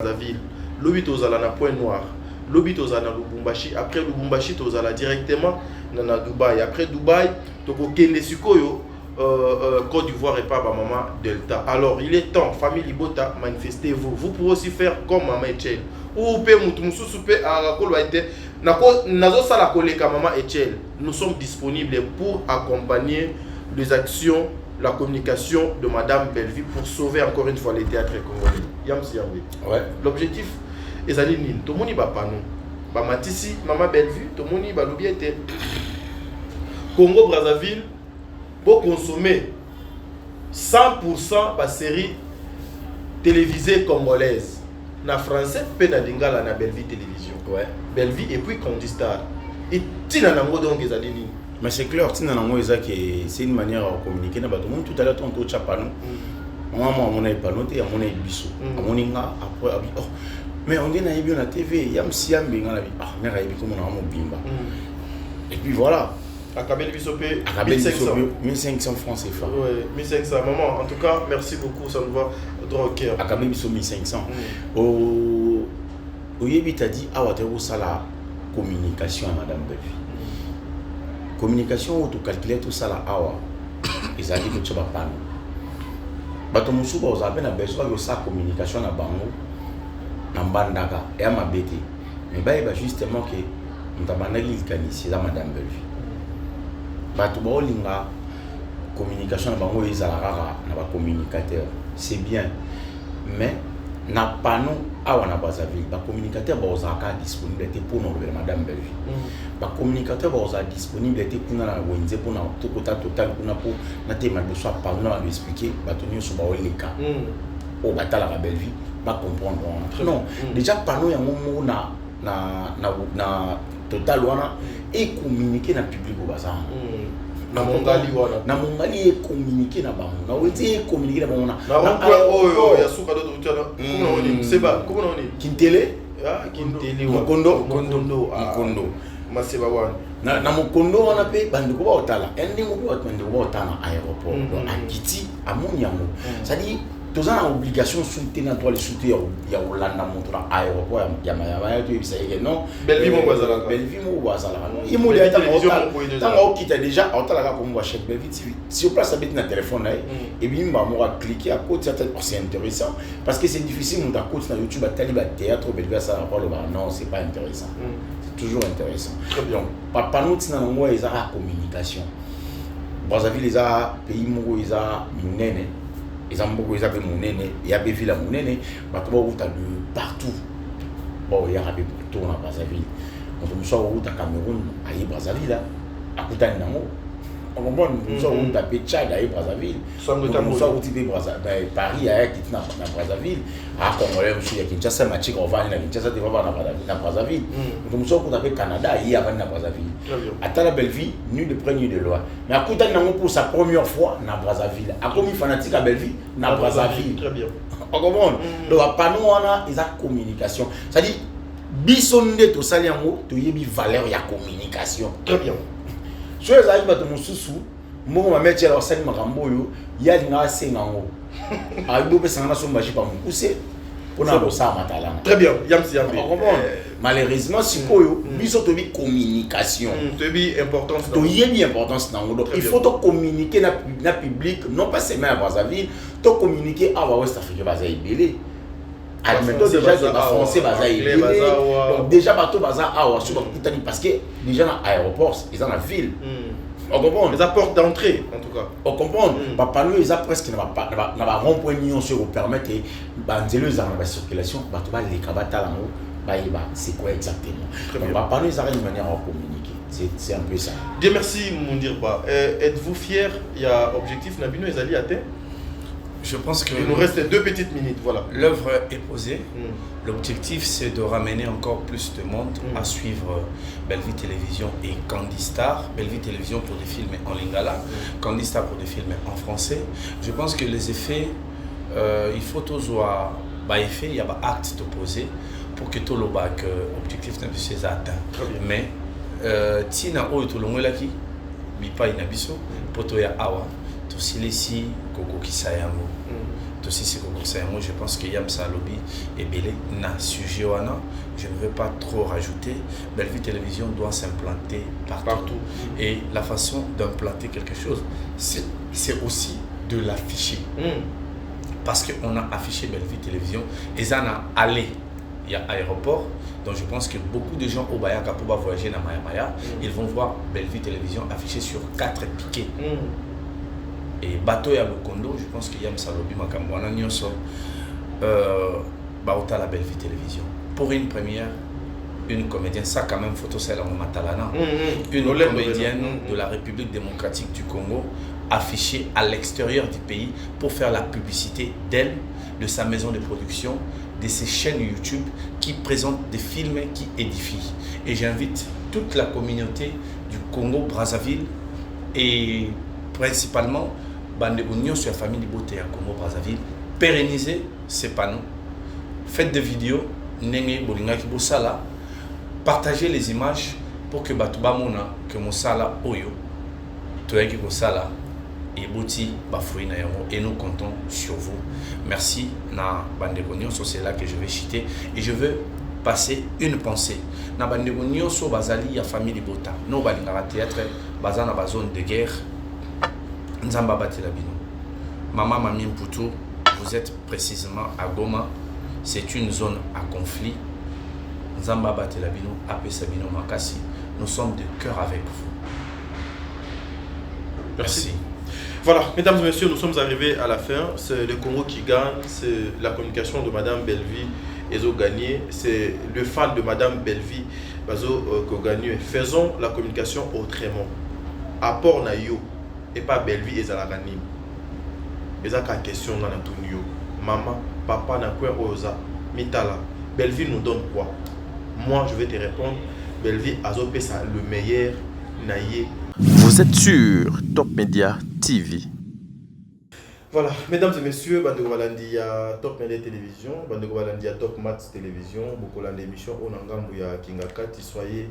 Brazzaville, lobi tozala na Point Noir, lobi tozala na Lubumbashi, après Lubumbashi tozala directement na Dubaï, après Dubaï toko kende sikoyo Côte d'Ivoire et pas maman Delta. Alors il est temps, famille Libota, manifestez-vous. Vous pouvez aussi faire comme maman Etiel. Ou pe mutumsu soupe à la colwaite. Nazo sala koleka maman Etiel. Nous sommes disponibles pour accompagner les actions, la communication de Madame Belleville pour sauver encore une fois les théâtres congolais. Yamsi Yambi. Ouais. L'objectif est d'aller nini. Tout le monde va pas nous. Ba matisi maman Belleville, tout le monde va l'oublier. Congo Brazzaville pour consommer 100% de série télévisée congolaise. Na français, pe na lingala na Belleville Télévision. Ouais. Belleville et puis Condistar. Et tina nango donc les alini. Mais c'est clair, tina nango c'est une manière de communiquer na bato. Tout à l'heure on to chapano. Maman mon ay panoté, mon ay biso. Mon inga après abi oh. Mais on dit na yebi na TV, yam siam binga na bi. Ah, mais yebi comme on a mon bimba. Et puis voilà. Akabel Bissopé, 1500 francs CFA. Oui, 1500. Maman, en tout cas, merci beaucoup, ça nous va droit au cœur. Akabel Bissopé 1500. Au Yebi t'a dit, ah, tu as la communication à Madame Belleville. Communication, tu calcules tout ça là, ah, ils ont dit que tu vas pas. Bato musuba aux appels à besoin de sa communication à Bango, en Bandaka, et à ma bête. Mais bah, justement que nous avons dit à Madame Belleville. Bato ba olinga communication na bango ezalaka na ba communicateur c'est bien mais na panneau awa na Brazzaville ba communicateur ba ozaka disponibilité pour nous Madame Belleville ba communicateur ba ozaka disponibilité pour na wenze pour na tokota total pour na pour na tema de soit par nous expliquer bato nyonso ba oleka o batala ba Belleville ba comprendre non déjà panneau ya momo na total wana et communiquer na public au bazar na mongali wana na mongali et communiquer na bango na weti communiquer na bango na oyo ya suka do tutana comment on dit c'est pas comment on dit Kintele Kintele Mokondo Maseba wana na Mokondo wana pe bandiko ba otala ende mo ba bandiko ba otana aéroport donc akiti amoni yango ça dit tous en obligation soutenir dans les soutiens il y a Hollanda montre aéroport ya mayaba tu sais que non Belleville mo bazala non il mo les tant quitte déjà otala comme moi chèque Belleville si on place habite na téléphone là et bien on va cliquer à côté c'est intéressant parce que c'est difficile mon côté sur YouTube à taliba théâtre Belleville ça va non c'est pas intéressant c'est toujours intéressant très bien papa nous tina ngo ils a communication Brazzaville les a pays mo ils a munene. Ils ont beaucoup de monnaie, il y a des villes à monnaie, de partout. Bon, il y a des partout à Brazzaville. On me soit au Cameroun, à Brazzaville, à Koutanamo. On me soit au Tchad, à Brazzaville. On me soit au Paris, à Brazzaville. À Congolais, il y a Kinshasa, Machi, on va à Kinshasa, à Brazzaville. On me soit au Canada, il y a Brazzaville. À la Belleville, nul de près, nul de loin. Mais à Koutanamo, pour sa première fois, à Brazzaville. À comme fanatique à Belleville, à Brazzaville. Très bien. On comprend. Donc, à panneau, on a une communication. C'est-à-dire, bisonde to sali yango to yebi valeur ya communication. Très bien. So ezali bato mosusu mo ma mettre la sali makambo yo ya linga senga ngo. Aibo pe sanga so maji pa mukuse pona bo sa matala. Très bien. Yamsi yambi. On comprend. Malheureusement sikoyo biso to bi communication. To bi importance to yebi importance nango. Donc il faut to communiquer na public non pas seulement à Brazzaville, to communiquer à West Afrique baza ibele. Admettons déjà que les Français donc déjà bateau bazar parce que déjà dans l'aéroport ils ont la ville on comprend les apports d'entrée en tout cas on comprend papa nous ils ont presque na rond-point union sur permettre banzelo dans la circulation bateau ba les kabata là c'est quoi exactement papa nous ils ont une manière à communiquer c'est un peu ça. Dieu merci Moundirba. Êtes-vous fier? Il y a objectif Nabino Ezali atteint? Je pense que... Il nous reste 2 petites minutes, voilà. L'œuvre est posée. L'objectif, c'est de ramener encore plus de monde à suivre Belleville Télévision et Condistar. Belleville Télévision pour des films en lingala, Condistar pour des films en français. Je pense que les effets, il faut toujours il y a un acte de poser pour que tout l'objectif ne puisse être atteint. Mais, Tina Oyo Tolongolaki, Bipa Inabiso, Potoya Awa, Tosilesi, Koko Kisayango. aussi c'est comme ça. Moi je pense que Yam Salobi est belé na sujet wana. Je ne veux pas trop rajouter. Bellevue Télévision doit s'implanter partout. Et la façon d'implanter quelque chose, c'est aussi de l'afficher. Parce qu'on a affiché Bellevue Télévision et ça a allé. Il y a aéroport, donc je pense que beaucoup de gens au Bayaka pour voyager dans Maya, ils vont voir Bellevue Télévision affichée sur 4 piquets. Et bateau ya Lokondo, je pense qu'il y a Msalobi Makambwana Nyonso, Baota la Bellevue Télévision. Pour une première, une comédienne, ça quand même photo celle en Matalana, une comédienne de la République démocratique du Congo, affichée à l'extérieur du pays pour faire la publicité d'elle, de sa maison de production, de ses chaînes YouTube qui présentent des films qui édifient. Et j'invite toute la communauté du Congo-Brazzaville et principalement Bandegonion sur la famille Liboté à Congo-Brazzaville, pérenniser ces panneaux, faites des vidéos, Nenge Bolinga Kibosala, partagez les images pour que Batouba Mona, que Mosala Oyo, Toyaki Kosala, et nous comptons sur vous. Merci na Bandegonion, c'est là que je vais chiter et je veux passer une pensée. Na Bandegonion so bazali ya famille Libota. No balingara théâtre bazana ba zone de guerre. Nzamba batela bino. Maman Mami Mputu, vous êtes précisément à Goma. C'est une zone à conflit. Nzamba batela bino, apesa bino makasi. Nous sommes de cœur avec vous. Merci. Voilà, mesdames et messieurs, nous sommes arrivés à la fin. C'est le Congo qui gagne, c'est la communication de Madame Bellevue Ezo gagné, c'est le fan de Madame Bellevue Bazo gagné. Faisons la communication autrement. Apport na yo et pas Bellevue Ezo la gagné. Eza ka question na Antonio. Maman, papa na quoi oza mitala. Bellevue nous donne quoi? Moi, je vais te répondre. Bellevue Azo pesa le meilleur naïe. Vous êtes sur Top Media TV. Voilà, mesdames et messieurs, Bandeko Balandia Top Media Télévision, Bandeko Balandia Top Match Télévision, beaucoup d'émissions au Nangambu ya Kingakati, soyez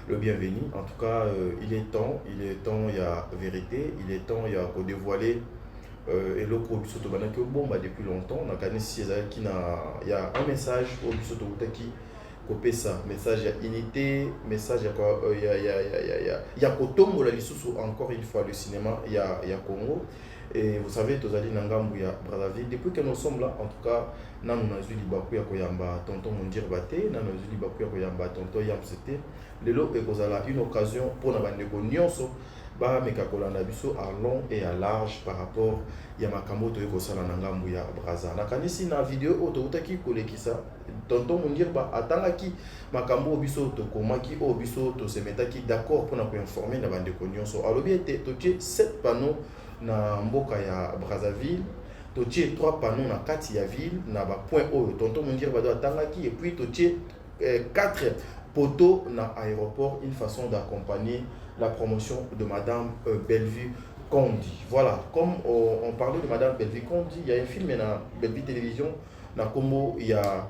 le bienvenu. En tout cas, il est temps, il y a vérité, il est temps, il y a pour dévoiler et le pro Bisoto Banaki bon depuis longtemps. On a gagné il y a un message au Bisoto Utaki. Copé ça, message à unité, message à quoi, il y a Kotombo la Lissoussou, encore une fois le cinéma, il y a Congo. Et vous savez, Tozali Nangambu ya Brazzaville, depuis que nous sommes là, en tout cas, nous avons eu Bakou ya Koyamba, tonton Mondir Baté, nous avons eu Bakou ya Koyamba, tonton Yam Sete. Lelo et Kozala, une occasion pour nous Nyonso, ba mekakolanda biso à long et à large par rapport ya makambo to ekosala na ngambu ya Brazza. Nakanisi na vidéo oto utaki kolekisa tonton Mondir ba atangaki makambo biso to komaki o biso to semetaki d'accord pour na ko informer na bandeko nyonso. Alobi ete to tie 7 panneaux na mboka ya Brazzaville, to tie 3 panneaux na kati ya ville na ba point o tonton Mondir ba do atangaki et puis to tie 4 poteaux na aéroport, une façon d'accompagner la promotion de Madame Bellevue Kondi. Voilà, comme on parlait de Madame Bellevue Kondi, il y a un film dans Bellevue Télévision, dans Congo, il y a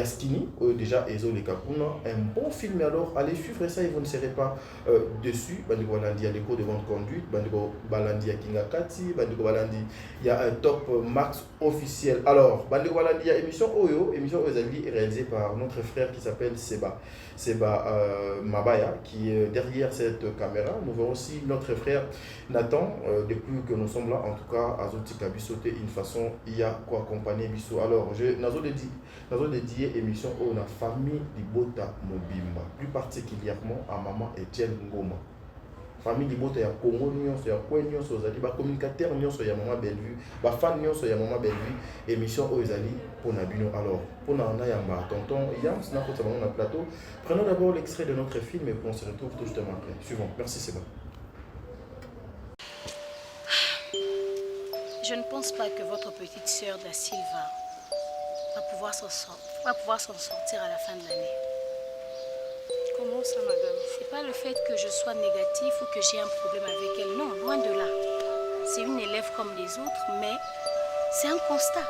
Skinny, déjà Ezo Le Kakuna, un bon film, mais alors allez suivre ça et vous ne serez pas dessus. Bandiko Balandi, il y a des cours de bonne conduite, Bandiko Balandi, il y a Kingakati, Bandiko Balandi, il y a un top max officiel. Alors, Bandiko Balandi, il y a émission Oyo Ozali réalisée par notre frère qui s'appelle Seba Mabaya, qui est derrière cette caméra. Nous verrons aussi notre frère Nathan, depuis que nous sommes là, en tout cas, Azoti Kabisote, une façon, il y a quoi accompagner Bisso. Alors, nous avons dédié émission à la famille Libota Mobimba, plus particulièrement à maman Etienne Ngoma. Famille Libota, il y a Congo, il y a Koué, il y a communicateur, il y a maman Bellevue, il y a fan, il y a maman Bellevue, émission aux Ali pour Nabino. Alors, pour Nana Yamba, tonton Yam, c'est notre plateau. Prenons d'abord l'extrait de notre film et puis on se retrouve tout justement après. Suivant. Merci, c'est bon. Je ne pense pas que votre petite sœur Da Silva va pouvoir s'en sortir à la fin de l'année. Comment ça, madame? C'est pas le fait que je sois négatif ou que j'ai un problème avec elle. Non, loin de là. C'est une élève comme les autres, mais c'est un constat.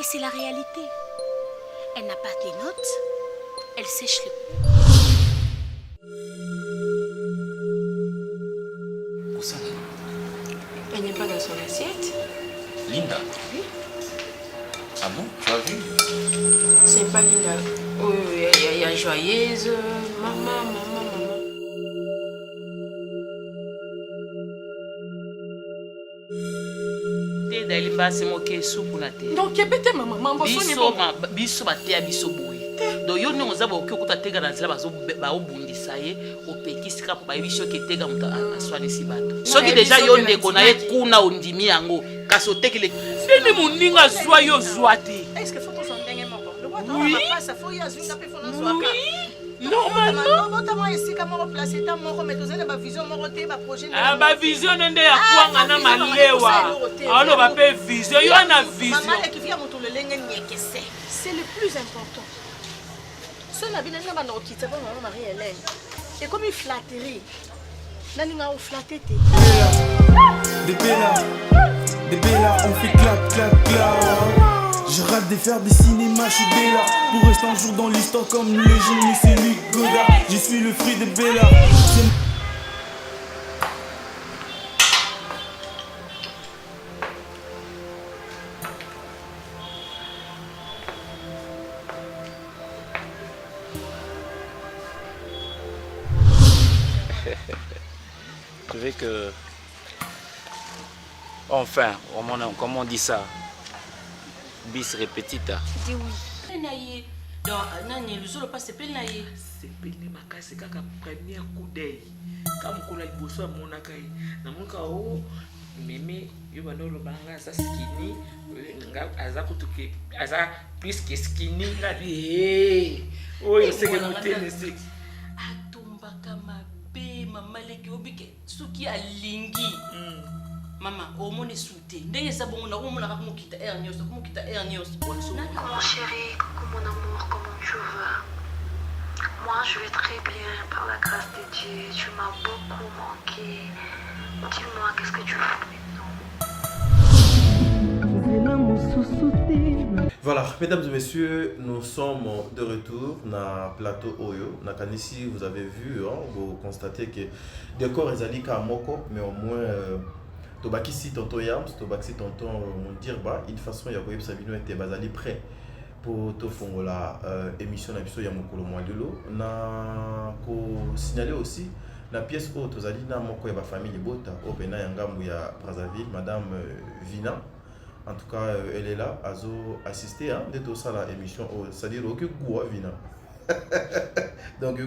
Et c'est la réalité. Elle n'a pas des notes. Elle sèche les cours. Elle n'est pas dans son assiette. Linda. Oui. Ah bon? Tu as vu? C'est pas Linda. Oui, il y a Joyeuse. Maman. basi moke supu na te. Donc kebete maman mambo soni bon. Biso ba te biso boye. Donc yo ndongo za ba okuta tega na nzela ba obundisa ye opekisika po ba biso ke tega muta aswani si bato. Soki déjà yo ndeko na ye kuna ondimi yango kasi otekile. Fini muninga zwa yo zwa te. Est-ce que faut qu'on s'en dengue moko? Le roi Oui. pas ça faut y azinga pe fona zwa ka. Normalement. Notamment ici comme on place ta moko mais tous na ba vision moko te ba projet. Ah ba vision nde ya kwanga na malewa. Alors ba pe vision yo na vision. Maman qui vient moto le lenge nyekese. C'est le plus important. Ce n'a bien pas dans quitter pas maman Marie-Hélène. Et comme une flatterie. Naninga ou flatté te. Des Bella, on fait clap, clap, clap. Je rate de faire des cinémas, je suis Bella. Pour rester un jour dans l'histoire comme le génie, c'est Luc Godard. Je suis le fruit de Bella. Je veux que... Enfin, comment on dit ça? Bis repetita. Dis oui. Naïe. Donc, nani le jour passe c'est naïe. C'est péné ma casse kaka premier coup d'œil. Comme qu'on a bossé à mon akai. Na mon kao mimi yo bando lo banga sa skinny nga aza kutuke aza plus que skinny nga bi oh c'est que mon tennis. Atumba kama be mama leki obike suki alingi. Maman, au moins les soutés. Dès que ça bon, on a comment quitter Ernios, comment quitter Ernios. Mon chéri, coucou mon amour, comment tu vas? Moi, je vais très bien, par la grâce de Dieu. Tu m'as beaucoup manqué. Dis-moi, qu'est-ce que tu fais maintenant? Voilà, mesdames et messieurs, nous sommes de retour dans le plateau Oyo. Ici, vous avez vu, hein, vous constatez que le décor est allé à Moko, mais au moins. Tobaki si tonton Yams, Tobaki si tonton Dirba, de toute façon, il y a Boyeb Sabino était basali prêt pour te faire la émission d'Abisso Yamokolo Moadelo. Na ko signaler aussi la pièce haute aux alliés, na moko ya famille Bota, au Bena Yangamou ya Brazzaville, Madame Vina. En tout cas, elle est là, à assister à tout ça la émission, c'est-à-dire aucun goût Vina. Donc,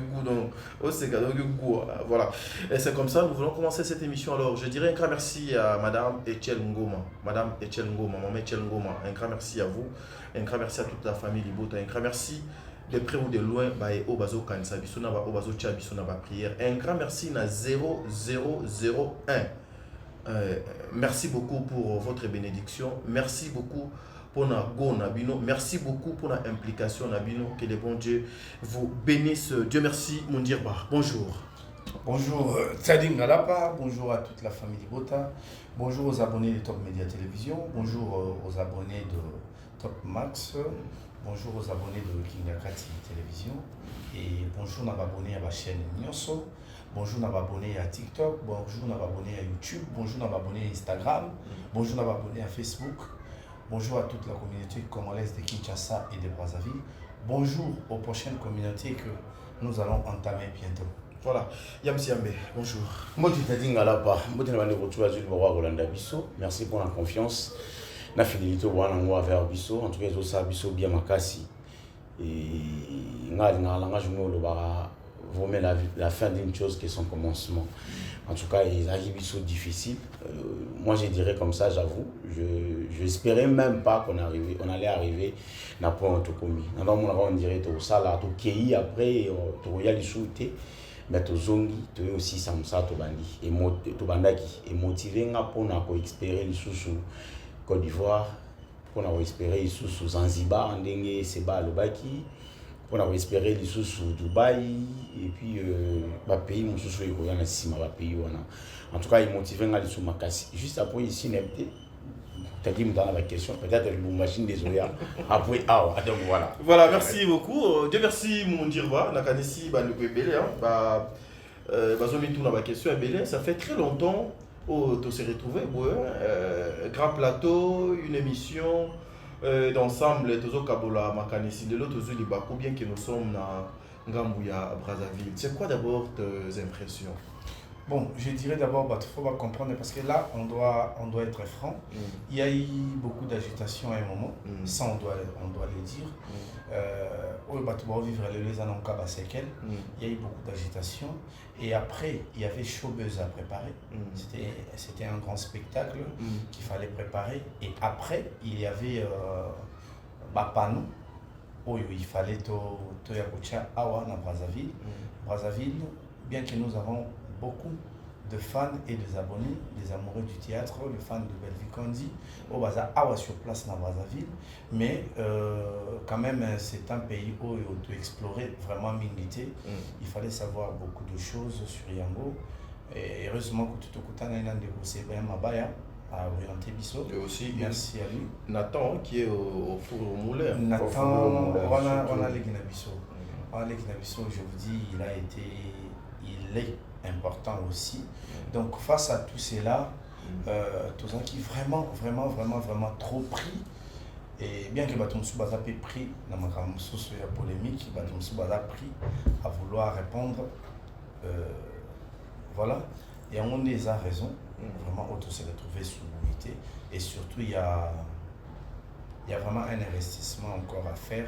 voilà. Et c'est comme ça, nous voulons commencer cette émission. Alors, je dirais un grand merci à Madame Etiel Ngoma. Madame Etiel Ngoma, Maman Etiel Ngoma. Un grand merci à vous. Un grand merci à toute la famille Libota. Un grand merci de près ou de loin. Au bazo kansa, bisona ba, au bazo tcha, bisona ba prière. Un grand merci na 0001. Merci beaucoup pour votre bénédiction. Merci beaucoup pour notre go Nabino. Merci beaucoup pour notre implication Nabino. Que le bon Dieu vous bénisse. Dieu merci, mon Dirba. Bonjour. Bonjour Tsading Galapa, bonjour à toute la famille Bota, bonjour aux abonnés de Top Media Télévision, bonjour aux abonnés de Top Max, bonjour aux abonnés de King Yakati Télévision et bonjour aux abonnés à la chaîne Nyonso, bonjour aux abonnés à TikTok, bonjour aux abonnés à YouTube, bonjour aux abonnés à Instagram, bonjour aux abonnés à Facebook. Bonjour à toute la communauté congolaise de Kinshasa et de Brazzaville. Bonjour aux prochaines communautés que nous allons entamer bientôt. Voilà. Yamsiambe, bonjour. Moi, tu t'as dit Ngalapa. Merci pour la confiance. La fidélité envers Bisso. En tout cas, ça Bisso bien makasi. Et vraiment la fin d'une chose qui est son commencement. En tout cas, les arrivées sont difficiles. Moi, je dirais comme ça, j'avoue. Je n'espérais même pas qu'on allait arriver à point Tokomi. On dirait que ça, là, tu es après, tu as les souhaiter, mais tu zongi, tu es aussi Samsa, tu bandi, et bandaki, et motivé pour espérer les sous Côte d'Ivoire, pour espérer les sous Zanzibar, en dengue, Seba, le Baki. On a espéré les sous Dubaï et puis le pays mon sous pays en tout cas il motive à les sous makasi juste après ici n'était t'as dit dans la question peut-être le machine des oya après donc voilà merci beaucoup. Dieu merci mon Dirba nakanisi ba le belé hein bazomi tout la question belé ça fait très longtemps où tu s'est retrouvé grand plateau une émission d'ensemble tozo kabola makanisi lelo tozo libako bien que nous sommes na Ngambouya à Brazzaville. C'est quoi d'abord tes impressions? Bon, je dirais d'abord, il faut comprendre, parce que là, on doit être franc. Il y a eu beaucoup d'agitation à un moment, ça on doit le dire. On va vivre les années en séquelles. Il y a eu beaucoup d'agitation. Et après, il y avait Showbuzz à préparer. C'était un grand spectacle qu'il fallait préparer. Et après, il y avait Bapano. Il fallait Toyakucha Awa na Brazzaville. Brazzaville, bien que nous avons beaucoup de fans et des abonnés, des amoureux du théâtre, les fans de Belvi Kondi, au Baza Awa sur place dans Brazzaville, mais quand même c'est un pays où il faut explorer vraiment milité. Il fallait savoir beaucoup de choses sur Yango. Et heureusement que tout le monde a négocié Mabaya à orienter Bissot. Et aussi, merci à lui. Nathan qui est au four au moulin. Nathan, on a les Guinabissot. Je vous dis, il est important aussi. Donc face à tout cela, tous gens qui vraiment trop pris, et bien que Batumsou Baza ait pris dans ma polémique, Batumsou Baza pris à vouloir répondre, voilà, et on les a raison, vraiment auto s'est retrouvé sous l'unité, et surtout il y a vraiment un investissement encore à faire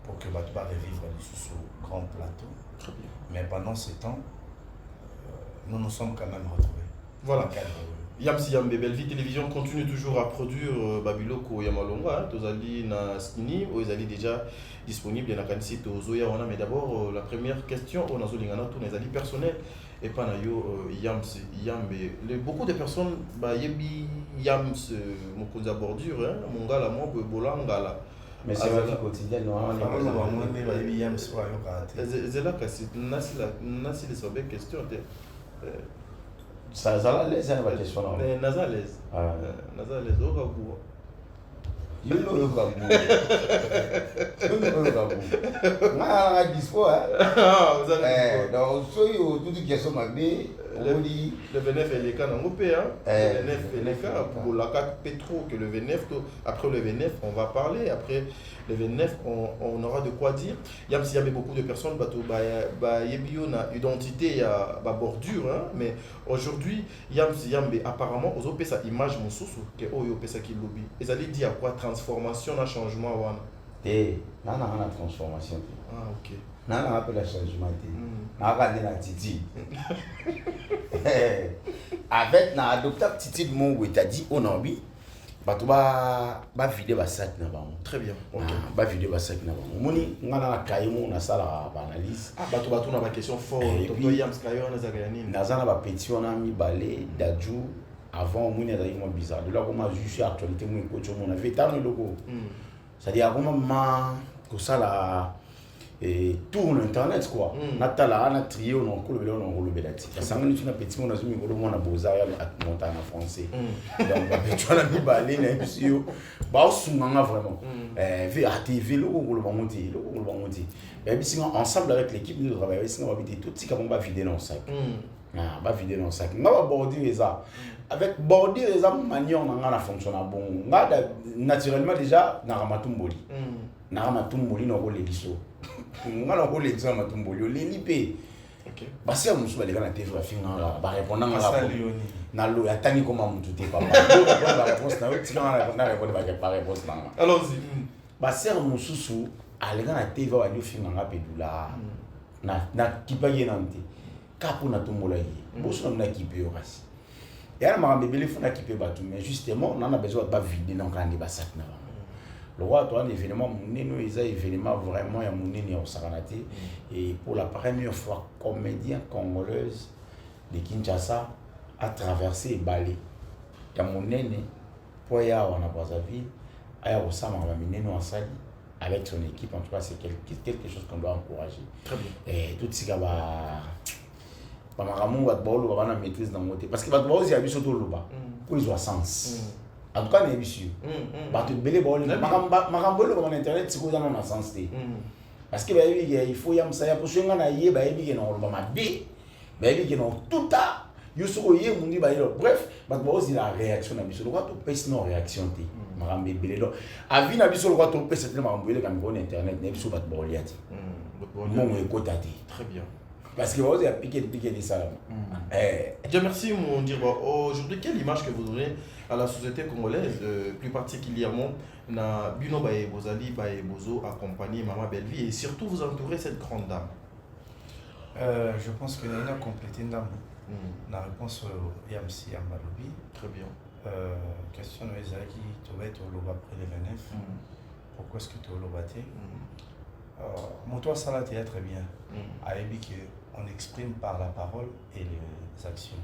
pour que Batouba revivre sous grand plateau. Très bien. Mais pendant ce temps, nous nous sommes quand même retrouvés. Voilà. Yamsi Yambe, Belvi Télévision continue toujours à produire Babiloko Yamalonga, Tozali na Skini, où ils allaient déjà disponibles dans la Kanisi Tozoya. Mais d'abord, la première question, on a Zolingana, tout les alliés personnels, et pas Yamsi Yambe. Beaucoup de personnes, Yebi Yams, Mokoza Bordure, Mongala, Bolangala. Mais c'est la vie quotidienne, non? C'est là que c'est une question. Ça a l'aise, la question. Naza l'aise. Naza l'aise, au Gabou. You know you Gabou. You know you Gabou. Moi, je dis quoi? Vous avez donc, soyez tout ce qui est sur ma vie. Le VNF et les cas n'ont pas le VNF et les cas pour la CAC Petro que le VNF, après le VNF on va parler, après le VNF on aura de quoi dire. Il y avait beaucoup de personnes, il y a une identité, il y a une bordure, mais aujourd'hui apparemment aux opé sa image mon sous que oyo pesa qui lobby. Ils allaient dire quoi transformation, un changement wana. Non, transformation. Ah ok. Non, appelle la changement. La Titi. Avec na adoptable Titi de mon où t'as dit on a envie. Ba vider ba sac na ba. Très bien. OK. Ba vider ba sac na ba. Moni ngana kayi mo na sala ba analyse. Bato na ba question fort. Toto Yams kayo na zagayani. Na zana ba petit on a mis balé d'adjou avant moni na mo bizarre. De là comment juger actualité mo coach mo na vétan le logo. C'est-à-dire comment que ça là et tourne internet quoi. Natala na trié on en coule on le belati. Ça ngani tu na petit mon azumi ko mo na bozaya à montagne en français. Donc ba petit on a mis balé na bisio. Ba sunganga vraiment. TV le ba monter. Mais bisio ensemble avec l'équipe nous travaillons sinon on va vider tout ce qu'on va vider dans le sac. Ba vider dans le sac. On va border ça. Avec border les manière on a fonctionne bon. Naturellement déjà na ramatumboli. Na ramatumboli na ko leliso. Ngala ko leliso ramatumboli lelipe. OK. Basi amusu baleka na TV afinga ba répondre na lo ya tani comme mutu te papa. Ba réponse na tika na répondre ba réponse na. Allons-y. Basi amusu aleka na TV wa dio finga nga pedula. Na kipa yenante. Kapo na tumbola yi. Boso na kipe yo kasi. Et alors, je vais faire un bateau, mais justement, on a besoin de pas vider dans le bassin. Le roi a un événement, un événement vraiment, il y a Saranaté. Et pour la première fois, comédien congolaise de Kinshasa a traversé Bali. Il y a mon aîné, pour y aller à Brazzaville, il y a Osama en Sali, avec son équipe. En tout cas, c'est quelque chose qu'on doit encourager. Très bien. Et tout ce qui va. Bamaramou va bolo va na maîtrise dans moté parce que va bolo ya biso to loba ko ils ont sens en tout cas na biso ba to belé bolo makambolo ba na internet siko za na sens té parce que il faut yam ça ya pour chenga na ye ba yebi ke na loba mabe ba yebi ke na tuta yo soko ye mundi ba yo bref ba ko aussi la réaction na biso lokwa to pèse non réaction te marambe belé donc avis na biso lokwa to pèse te marambe belé comme internet na biso ba to liati mon écoutati très bien parce que vous avez piqué des salams. Dieu merci mon dire aujourd'hui quelle image que vous donnez à la société congolaise plus particulièrement na bino bae bozali bae bozo accompagner maman Belle-Vie et surtout vous entourer cette grande dame. Je pense que Nina a complété une dame. La réponse Yamsi Yambalobi. Très bien. Question de Ezaki, tu vas être au Loba après les 29. Pourquoi est-ce que tu es au Lobaté? Mon toit ça là très bien. Aébi qu'on exprime par la parole et les actions.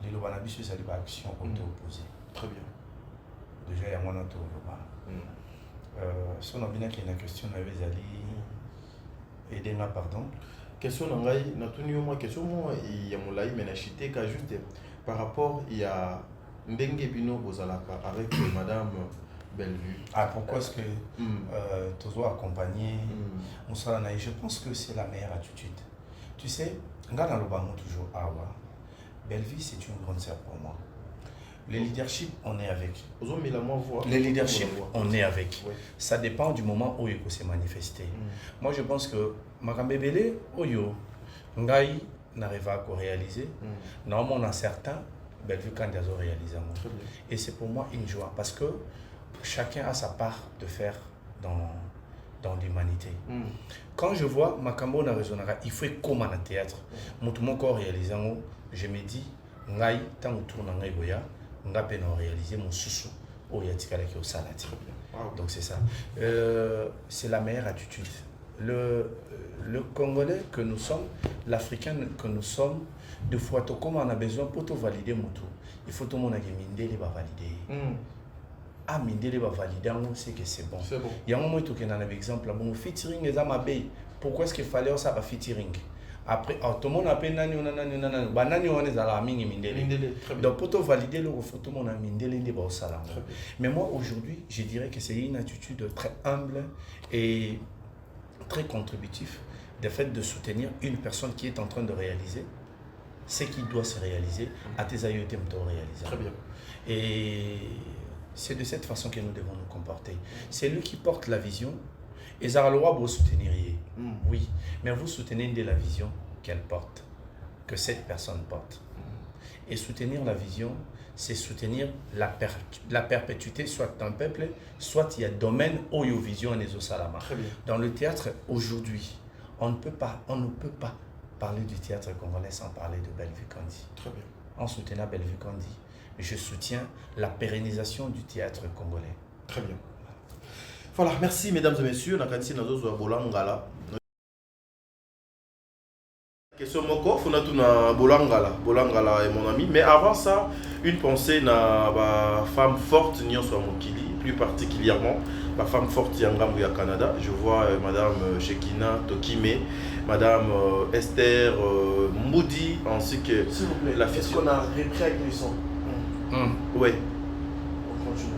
Les Lobanabi c'est des actions auto-opposées. Très bien. Déjà il y a mon auto Loba. Si on a bien qu'il y a une question de Ezali Edena pardon. Question nangai na tuni moi question moi il y a mon laï menachité ka juste par rapport il y a ndenge bino bozalaka avec madame Belle-Vue. Ah, pourquoi est-ce que tu dois accompagner je pense que c'est la meilleure attitude. Tu sais, Ngana Lobango toujours Awa. Belle-Vie, c'est une grande sœur pour moi. Le leadership, on est avec. Le leadership, on est avec. Ouais. Ça dépend du moment où il s'est manifesté. Moi, je pense que Makambebele, Oyo, Ngai n'arrive pas à réaliser. Normalement, on a certains, Belle-Vue, quand ils ont réalisé. Et c'est pour moi une joie parce que chacun a sa part de faire dans l'humanité. Quand je vois Makambo na raisonnera, il faut comme un théâtre. Mon corps réalisé, je me dis, ngai tant que tourne ngai boya, ngai peine réaliser mon sous au yatikala qui au salati. Donc c'est ça. C'est la meilleure attitude. Le Congolais que nous sommes, l'Africain que nous sommes, de fois comme on a besoin pour te valider mon tour. Il faut tout le monde qui va valider. Ah, Mindele va valider, c'est que c'est bon. Il y a un moment où tu as un exemple, bon, featuring est à ma baie. Pourquoi est-ce qu'il fallait ça va featuring? Après, tout le monde a appelé Nani, Banani, on est à la mine Mindele. Donc, pour te valider, il faut tout le monde a Mindele, il va au salam. Mais moi, aujourd'hui, je dirais que c'est une attitude très humble et très contributive, le fait de soutenir une personne qui est en train de réaliser ce qui doit se réaliser à tes aïeux de réaliser. Très bien. Et c'est de cette façon que nous devons nous comporter. C'est lui qui porte la vision et Zaraloa vous soutenir. Oui, mais vous soutenez de la vision qu'elle porte, que cette personne porte. Et soutenir la vision, c'est soutenir la perpétuité, soit d'un peuple, soit il y a domaine où il y a vision et les salama. Dans le théâtre, aujourd'hui, on ne peut pas parler du théâtre congolais sans parler de Belle-Vue Kandi. Très bien. En soutenant Belle-Vue Kandi, je soutiens la pérennisation du théâtre congolais. Très bien. Voilà, merci mesdames et messieurs. Nakati nazo bolangala. Question moko, fonatuna bolangala est mon ami. Mais avant ça, une pensée na ba femme forte nyonso mokili, plus particulièrement la femme forte yangambu ya Canada. Je vois madame Shekina Tokime, madame Esther Moudi ainsi que s'il vous plaît, la fille. Est-ce qu'on a repris avec les sons? Oui. On continue.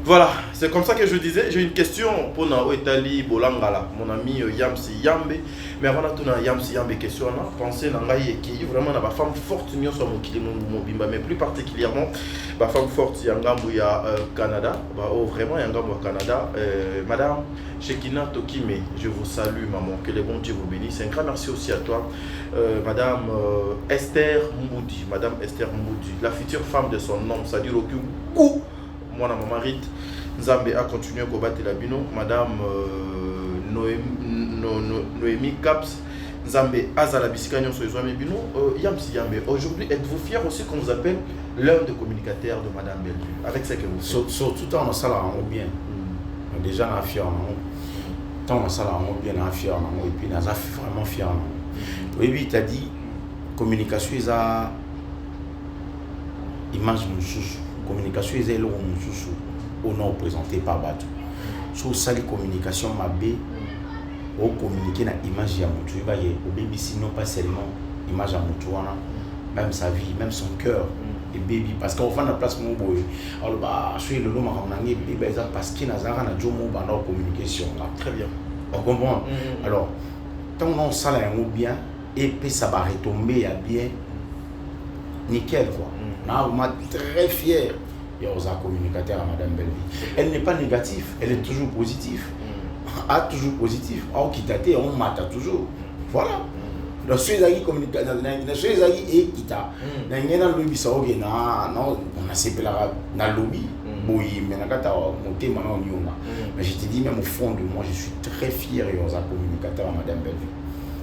Voilà, c'est comme ça que je disais. J'ai une question pour Nao Etali Bolangala, mon ami Yamsi Yambe. Mais avant tout, Yamsi Yambe question, pensez qui vraiment la femme forte mais plus particulièrement la femme forte Yangambu ya Canada, vraiment Yangambu au Canada, madame Shekina Tokime, je vous salue maman, que les bons Dieu vous bénisse. Un grand merci aussi à toi, madame Esther Moudi, la future femme de son nom, c'est-à-dire au coup. Moi, ma marite, Nzambe a continué à combattre la bino. Madame Noémie Caps, Nzambe Azala Bisikagnon sur les bino. Yamsi Yambe, aujourd'hui, êtes-vous fier aussi qu'on vous appelle l'un des communicateurs de Madame Belle-Vue avec ce que vous faites? Surtout en salle en bien. Déjà, on est fier. Tant en salle en bien, on est fier. Et puis, on est vraiment fier. Oui, tu as dit, communication, c'est image moussous. Communication est là au nom présenté par Batou. Sur ça, les communications mabé, au communiquer na image ya mutu, il y a au baby sinon pas seulement image à mutu, même sa vie, même son cœur, et baby parce qu'on va dans la place mon boy. Alors bah, je suis le nom à mon ami, parce qu'il n'a pas de jomo dans communication là. Très bien. On comprend. Alors, tant on ça là bien, et puis ça va retomber à bien nickel quoi. Non, moi très fier et aux communicateurs à Madame Belleville. Elle n'est pas négative, elle est toujours positive. Toujours positif. On quitte on mata toujours. Voilà. Dans ceux qui communiquent, dans ceux qui quittent, dans les lobby ça ok non on a séparé dans lobby. Oui, mais je te dis même au fond de moi, je suis très fier et aux communicateurs à Madame Belleville.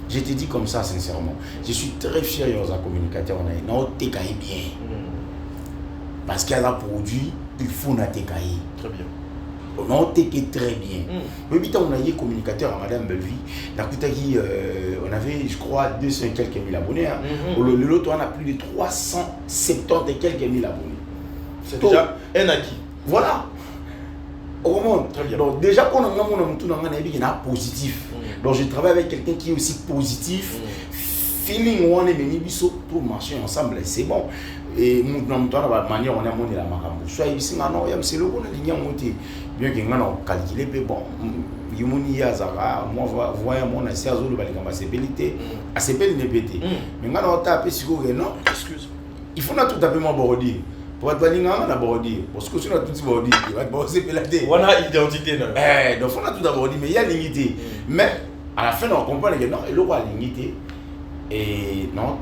Je te dis comme ça sincèrement. Je suis très fier et aux communicateurs on a non TKI bien. Parce qu'elle a produit, il faut na TKI. Très bien. On a été très bien. Mais on a eu communicateur à Madame Belleville. On avait, je crois, 200 et quelques mille abonnés. L'autre, on a plus de 370 et quelques mille abonnés. C'est déjà un acquis. Voilà. Au monde. Très bien. Donc, déjà, quand on a positif. Donc, je travaille avec quelqu'un qui est aussi positif. Feeling, on est venu pour marcher ensemble. C'est bon. Et nous, on a manière, on a monté la macambo. Soit ici, c'est le bon, on a monté. Bien que nous avons calculé, mais bon, il y a moi, voyez mon ancien zone, à ces pétés, mais nous avons tapé sur le non, excuse. Il faut tout taper mon bordier. Pour être venu à bordier, parce que si on a tout bordier, il va bosser pélaté. On a identité, non? Donc, on a tout bordier, mais il y a l'unité. Mais à la fin, on comprend que non, il y a l'unité. Et non,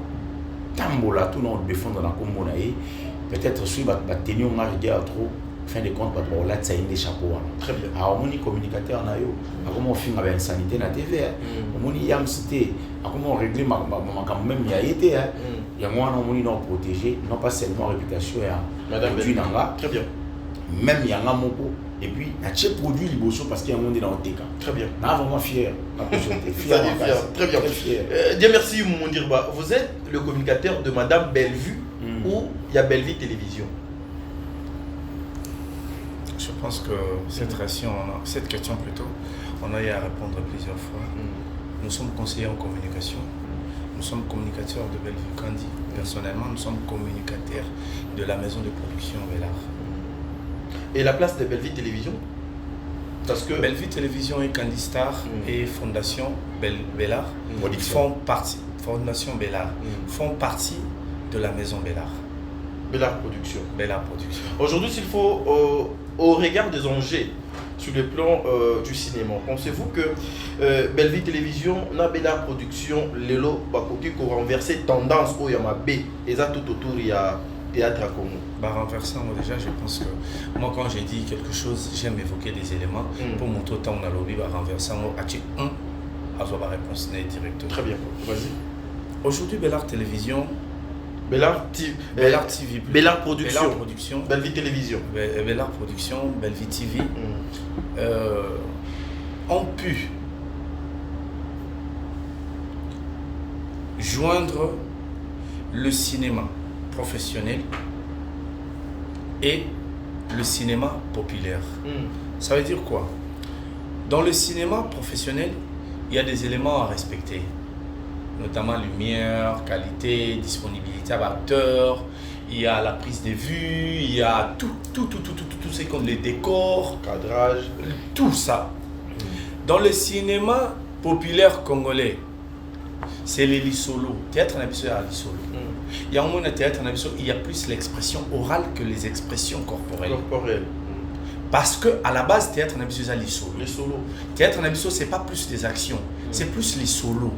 tambola, tout nous défendre dans la combo. Peut-être si on tenir un regard trop. Fin de compte, on a des chapeaux. Très bien. Alors, on est communicateur, on a film avec sanité na TV, on a yam cité, on a réglé ma même il y a été, il y a moi on protégé, non pas seulement réputation Madame produit nanga. Très bien. Même il y a un moko et puis na chez produit liboso parce qu'il y a un monde dans le TK. Très bien. Na vraiment fier. Fier. Très bien. Dieu merci Mondirba. Vous êtes le communicateur de Madame Bellevue ou il y a Belleville Télévision? Je pense que cette question plutôt, on a eu à répondre plusieurs fois. Nous sommes conseillers en communication. Nous sommes communicateurs de Bellevue Candy. Personnellement, nous sommes communicateurs de la maison de production Bellard. Et la place de Belleville Télévision? Parce que Belleville Télévision et Candy Star et Fondation Bellard font partie. Fondation Bellard font partie de la maison Bellard. Bellard Production. Bellard Production. Aujourd'hui, s'il faut, au regard des enjeux sur le plan du cinéma, pensez-vous que Belleville Télévision, na Bellard Production, Lelo, Bakoki, ko renverser tendance au Yamabe, et ça tout autour, il y a théâtre à Congo? Renversant, déjà, je pense que moi, quand j'ai dit quelque chose, j'aime évoquer des éléments pour mon total, on a lobby, renversant, à la réponse directement. Très bien, vas-y. Aujourd'hui, Bellard Télévision. Bellard TV. Bellard Production. Bellard Production. Belleville Télévision. Bellard Production, Belleville TV ont pu joindre le cinéma professionnel et le cinéma populaire. Ça veut dire quoi? Dans le cinéma professionnel, il y a des éléments à respecter, notamment lumière, qualité, disponibilité à l'acteur, il y a la prise de vue, il y a tout ce comme les décors, cadrage, tout ça. Dans le cinéma populaire congolais, c'est les lisolo. Théâtre nabiso à lisolo. Il y a un moment théâtre nabiso, il y a plus l'expression orale que les expressions corporelles. Parce que à la base, théâtre nabiso c'est lisolo. Théâtre nabiso c'est pas plus des actions, c'est plus les solos.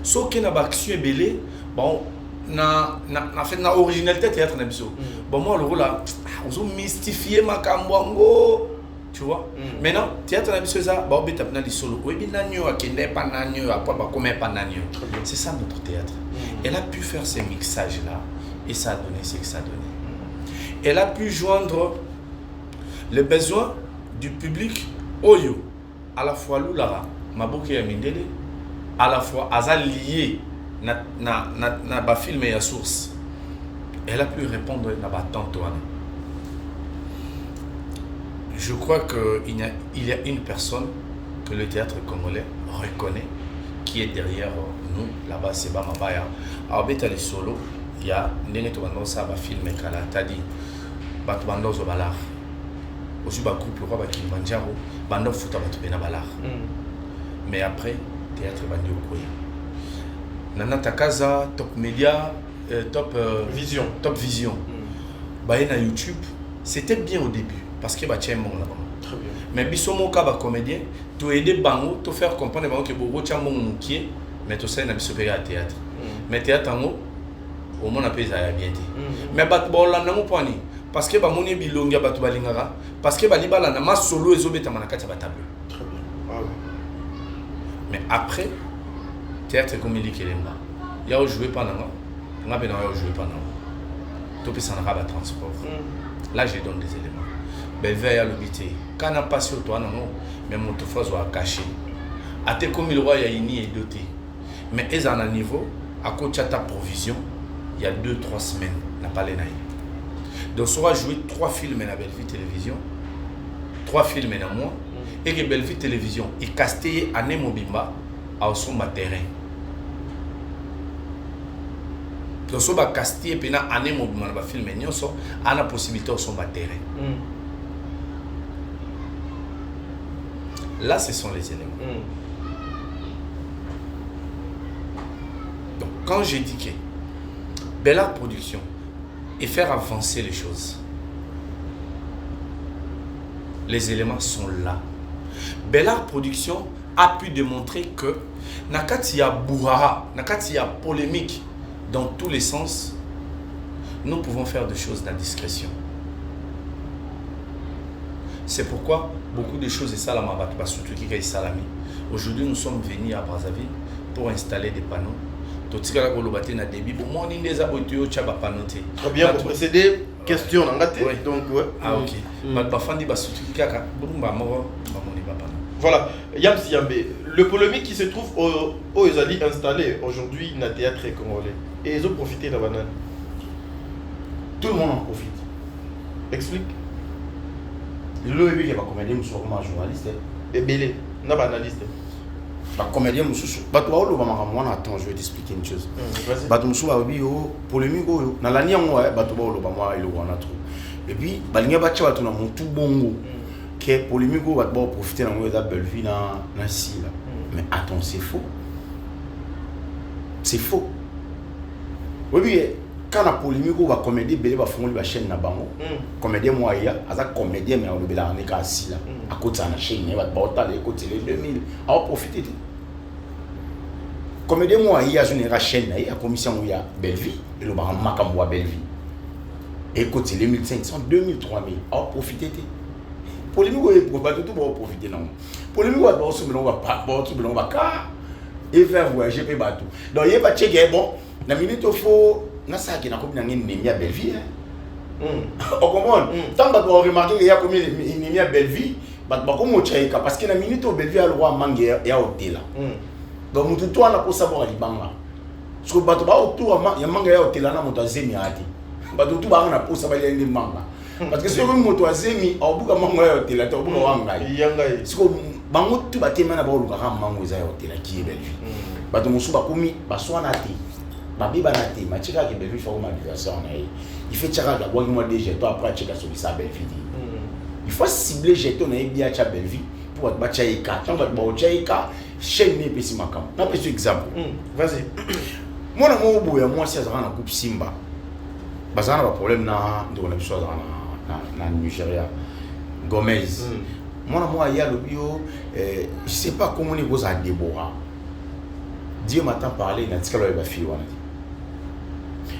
Sauf qu'il y a une action ébélée, bon, na fait na originalité théâtre nabiso. Bon moi le rôle là, on a mystifié ma kambwango. Tu vois? Maintenant, théâtre nabiso ça, bon beta na li solo. Oui, binanyo akende pa nanyo, après ba comme pas nanyo. C'est ça notre théâtre. Elle a pu faire ces mixages là et ça a donné ce que ça a donné. Elle a pu joindre les besoins du public oyo, à la fois Lulara, Maboke ya Mindele, à la fois Aza lié na ba film et à source. Elle a pu répondre na ba tantoine. Je crois qu'il y a une personne que le théâtre congolais reconnaît qui est derrière nous, là-bas, c'est Bamabaya. Alors, il y a les solos, il y a des films qui dit Batubando Zobalar. Aussi, il y a un groupe qui est Bando Futa Batubena Balar. Mais après, théâtre Bandi Okoya. Nana Takaza, Top Media, Top Vision. Top Vision. Bah, na YouTube, c'était bien au début parce que bah tiens bon là-bas. Très bien. Mais bisomo ka ba comédien, tu aider bango, tu faire comprendre bango que bobo tiens bon mukie, mais tu sais na biso à théâtre. Mais théâtre en haut, au moins on appelle ça bien dit. Mais bat bon là nango poani parce que ba moni bilonga ba tu balingara parce que ba libala na ma solo ezobeta manakati ba tableau. Très bien. Ah ouais. Mais après théâtre comme il kelemba. Ya o jouer pendant nga ben ya o jouer pendant. Tu peux s'en avoir transport. Là je donne des éléments. Ben veille à l'obité. Quand on a passé au toit non, mais mon toufaz va cacher. À tel comme le roi Yaini est doté. Mais ils en a niveau à côté de ta provision. Il y a 2-3 semaines n'a pas les naïs. Donc on va jouer 3 films dans Bellevue Télévision, 3 films dans moi, et que Bellevue Télévision est casté à Nemobimba à son terrain. Donc on va casté et puis à Nemobimba dans film et on a la possibilité de son terrain. Là, ce sont les éléments. Donc quand j'ai dit que Bellard Production et faire avancer les choses. Les éléments sont là. Bellard Production a pu démontrer que nakati ya bourrara, nakati ya polémique dans tous les sens, nous pouvons faire des choses dans la discrétion. C'est pourquoi beaucoup de choses et ça la surtout qui est salami. Aujourd'hui, nous sommes venus à Brazzaville pour installer des panneaux. Très bien, pour précéder, question donc ouais. Ah ok. Voilà, Yams Yambe, le polémique qui se trouve au Ezali installé aujourd'hui dans le théâtre congolais. Et ils ont profité de la banane. Tout le monde en profite. Explique. Le bébé qui va comédien, nous sommes comme journaliste. Et Belé, n'a pas analyste. La comédien, attends, je vais t'expliquer une chose. Polémique, dans la ligne, et puis, que polémique, va profiter de la Bellevue dans la Silla. Mais attends, c'est faux. C'est faux. Oui, quand la polémique, va comédien, il va faire la chaîne na bango. Comédien, moi, il y a comédien, mais on va faire la Silla. À côté de la chaîne, il va faire les côtés les 2000. On va profiter. Comédien, moi, il y a une chaîne, il y a une commission où il y a Bellevue, et le baron Makamboa Bellevue. Et côté les 1500, 2000, 3000, on va profiter. Polémique, on va profiter. Polémique, on va pas. Et faire voyager, et bateau. Donc, il y a pas de checker, bon, la minute, il faut. Na ça qui n'a pas une à Bellevue. On comprend. Tant que vous remarquez qu'il y a combien de à Bellevue, parce que la minute où Bellevue a le roi Manguer et à hôtel. Donc, tout le monde a savoir les banques. Parce que bateau autour, il y a Manguer et hôtel là, mon toisé miati. Bateau tout le monde a savoir les banques. Parce que si on a toisé, on a Manguer et hôtel là, on a Manguer. Parce que bango tout bâti maintenant ba oluka mango za hôtel là qui est Bellevue. Bateau musuba komi ba soana te. Babi banate, ma chika qui Bellevue fait un anniversaire en aïe. Il fait chaka la boîte moi déjà, toi après chika sur ça Bellevue. Il faut cibler jeton na bien cha Bellevue pour ba chaika. Tant ba chaika, chaîne ne pesi makam. Na pesi exemple. Vas-y. Moi na mo boya moi si azana na coupe Simba. Bazana ba problème na ndiko na biso na Nigeria. Gomez. Moi na moi ya le bio je sais pas comment on est à Déborah. Dieu m'attend parler dans ce cas là il va filer.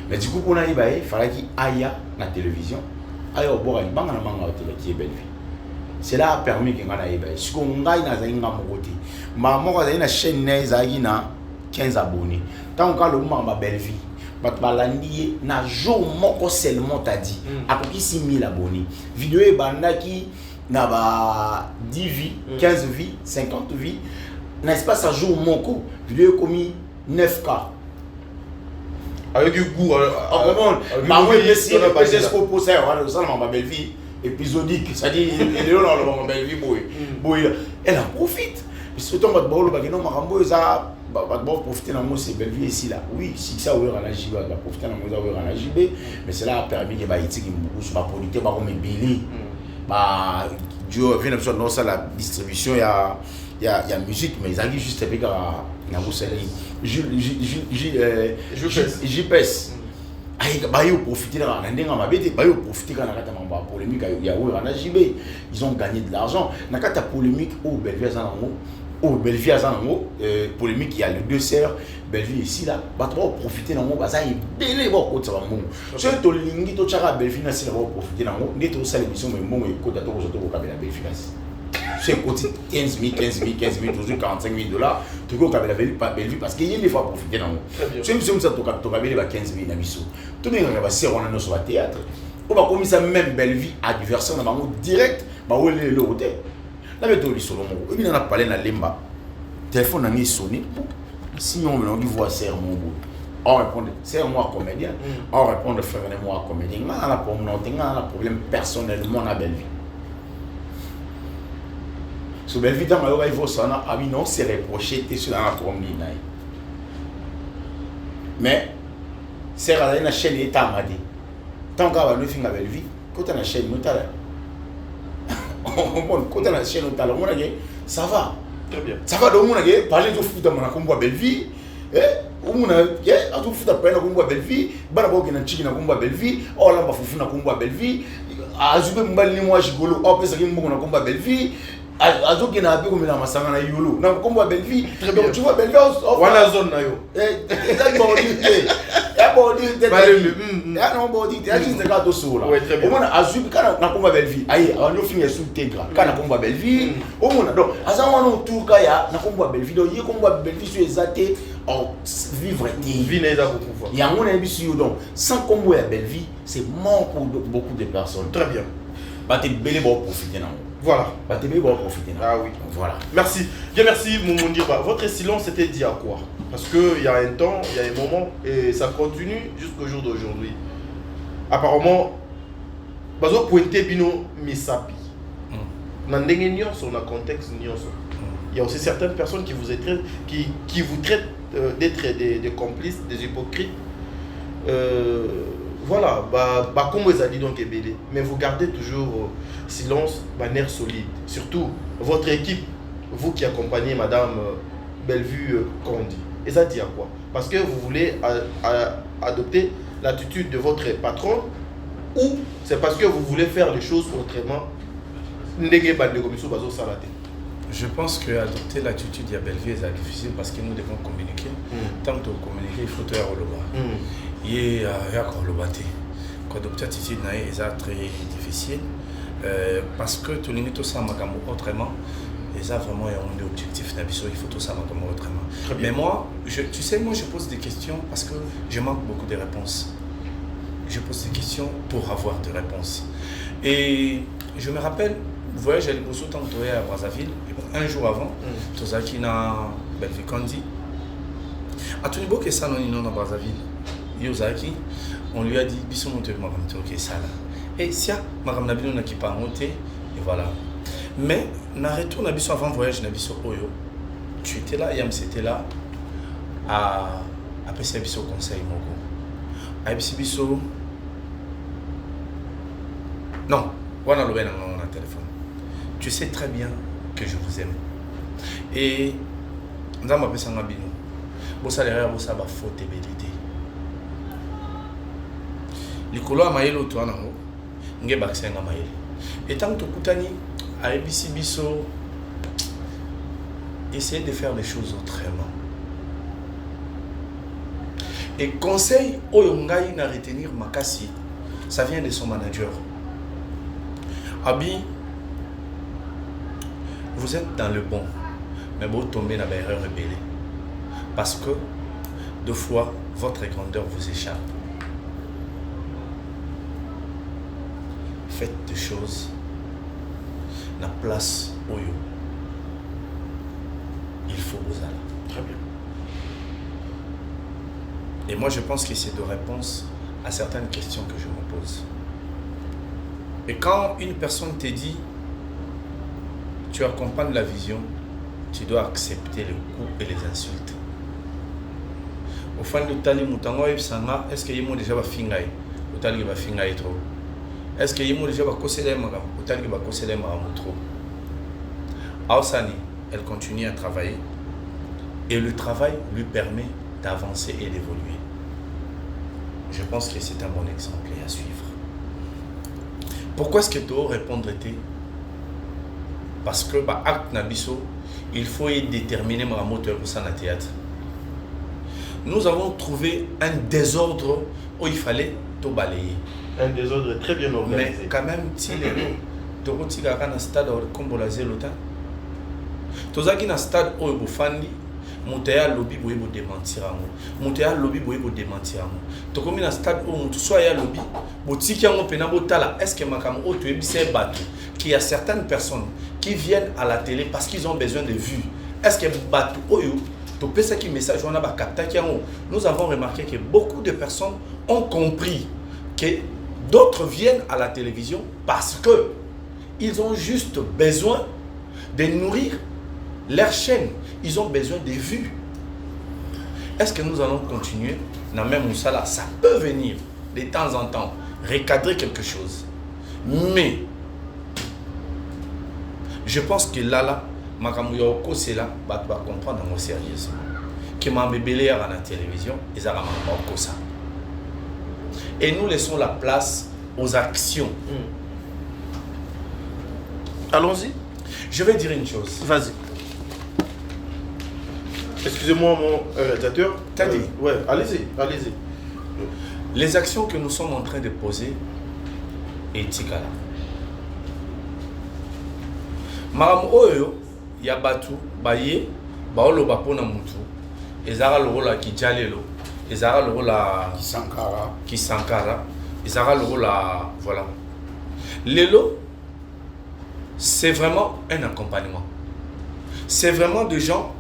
Mais du coup, pour il fallait qu'il aille à la télévision, aille au bord, il bang na manga qui est Bellevue. Cela a permis qu'il y ait des gens qui ont été ma na chaîne na 15 abonnés. Tant que le moment Bellevue, Batbalandi na jour moko seulement t'a dit à peu près 6000 abonnés. Vidéo et banda qui na ba 10 vies, 15 vies, 50 vies. N'est-ce pas ça joue moko vidéo commis 9K. Avec du goût, épisodique, c'est-à-dire elle en profite. Parce que profiter dans mon Bellevue ici là. Oui, si ça ouvert à la JB, va profiter dans mon ouvert à la JB, mais cela a permis que Baïti qui beaucoup sur ma producteur, comme Billy, Dieu vient de faire la distribution, il y a il y a musique, mais ils arrivent juste avec la JPS. Ils ont gagné de l'argent. Dans la polémique, Bellevue a polémique, il y a les deux sœurs, Bellevue ici là, bah tu vas profiter d'un mot, bah ça est belé bon côté ça va mou. Si tu lingi tu chara Bellevue na si là va profiter d'un mot, ni tu ça l'émission mais bon côté toi je te vois Bellevue c'est côté 15 000, toujours 45 000 $, tu vois Bellevue parce qu'il y a des fois profiter d'un mot. Si tu ça tu vas 15 000 na biso. Tout le monde va se rendre dans le théâtre. On va comme ça même Bellevue adversaire dans mot direct, bah où est le hôtel. Là, je vais solo mon. Il y a parlé dans lemba. Téléphone a sonné. Si on veut voir serre mon bout. On répond serre moi comédien. On répond frère moi comédien. On a problème personnellement à Bellevue. Sur Bellevue dans il faut ça ah oui non c'est reproché t'es sur la comédie. Mais serre à la chaîne état m'a dit. Tant qu'on va le faire à Bellevue, quand on a chaîne nous quand on a chaîne ça va. Très bien. Ça va donc parler de foot dans mon Bellevue. On a tout foot après na kombo Bellevue, bana boke na chiki na kombo Bellevue, o lamba fufu na kombo Bellevue, azube mbali ni mwa jigolo, o pesa ki mbongo na kombo Bellevue. Azoki na abe komela masanga na yolo. Na kombo Bellevue. Donc tu vois Bellevue wana zone na yo. Exactement. Non body, tu as juste des gars de soul. Au moins azube kana na kombo Bellevue. Aïe, on yo finir sous tegra. Kana kombo Bellevue. Au moins donc azama no tuka ya na kombo Bellevue. Donc ye kombo Bellevue sur ezate en vivre vie na za pouvoir. Il y a mon ambition donc sans kombo ya Bellevue, c'est mort pour beaucoup de personnes. Très bien. Bah t'es belé pour profiter non. Voilà. Bah t'es belé pour profiter non. Ah oui. Voilà. Merci. Bien merci Moumoundirba. Votre silence était dit à quoi? Parce qu'il y a un temps, il y a un moment et ça continue jusqu'au jour d'aujourd'hui. Apparemment, bazo pointé bino misapi. Nandenge nyonso na contexte nyonso. Il y a aussi certaines personnes qui vous traitent d'être des complices, des hypocrites. Voilà, comme vous avez dit donc Ebélé, mais vous gardez toujours silence, nerf solide. Surtout votre équipe, vous qui accompagnez Madame Bellevue Kondi. Et ça dit à quoi? Parce que vous voulez adopter l'attitude de votre patron ou c'est parce que vous voulez faire les choses autrement? Je pense qu'adopter l'attitude de Bellevue est difficile parce que nous devons communiquer. Tant que communiquer, il faut tout faire au loba. Il y a encore le bâti. Adopter l'attitude est très difficile parce que tout le monde tout ça autrement. Et ça vraiment un objectif il faut tout ça autrement. Mais moi, tu sais, moi je pose des questions parce que je manque beaucoup de réponses. Je pose des questions pour avoir des réponses. Et je me rappelle, vous voyez, j'allais beaucoup de temps à Brazzaville. Un jour avant, tout ça qui n'a Bellevue Kondi. À tout niveau que ça non à Brazzaville. Yozaki, on lui a dit bisous monter ok ça là. Et si Madame Nabino n'a qui pas monté et voilà. Mais na retour bisou avant voyage na bisou Oyo. Tu étais là, Yam c'était là à passer bisou conseil moko. À bisou non, voilà le ben dans mon téléphone. Tu sais très bien que je vous aime. Et nous avons appelé ça Nabino. Bon ça derrière vous ça va faute ébélité. Likolo amayelo to anango nge baksenga mayele. Et tant que tokutani a ebisi biso essayer de faire les choses autrement. Et conseil oyo ngai na retenir makasi, ça vient de son manager. Abi, vous êtes dans le bon, mais vous tombez dans l'erreur rebelle. Parce que, deux fois, votre grandeur vous échappe. Faites des choses, la place où il faut vous aller. Très bien. Et moi, je pense que c'est de réponse à certaines questions que je me pose. Et quand une personne te dit, tu accompagnes la vision, tu dois accepter le coup et les insultes. Au fin de tali mutango ebsanga, est-ce que yemo déjà va fingaï? Au tali va fingaï trop. Est-ce que yemo déjà va kosele magam? Au tali va kosele magam trop. Aosani, elle continue à travailler. Et le travail lui permet d'avancer et d'évoluer. Je pense que c'est un bon exemple à suivre. Pourquoi est-ce que tu dois répondre était? Parce que acte nabiso, il faut y déterminer ma moteur pour ça dans le théâtre. Nous avons trouvé un désordre où il fallait tout balayer. Un désordre très bien organisé. Mais quand même, si les tu as un stade comme la Zélota, tu as un stade où il faut monter lobby pour démentir à moi. Monter lobby pour démentir à moi. Tu as un stade où tu sois à lobby, est-ce que tu es battu? Qu'il y a certaines personnes qui viennent à la télé parce qu'ils ont besoin de vues. Est-ce que battu message nous avons remarqué que beaucoup de personnes ont compris que d'autres viennent à la télévision parce que ils ont juste besoin de nourrir leur chaîne. Ils ont besoin de vues. Est-ce que nous allons continuer? Même ça peut venir de temps en temps recadrer quelque chose. Mais je pense que là, c'est là, tu vas comprendre sérieusement que ma bébé à la télévision, ils ont ça. Et nous laissons la place aux actions. Allons-y. Je vais dire une chose. Vas-y. Excusez-moi, mon réalisateur. T'as dit? Ouais, allez-y, allez-y. Les actions que nous sommes en train de poser est Tikala. Maram Oyo, Yabatu, Baye, Baolo Bapona Moutou, Ezara le rôle à Kijalelo, Ezara le rôle à Kisankara, Ezara le rôle à. Voilà. Lelo, c'est vraiment un accompagnement. C'est vraiment des gens,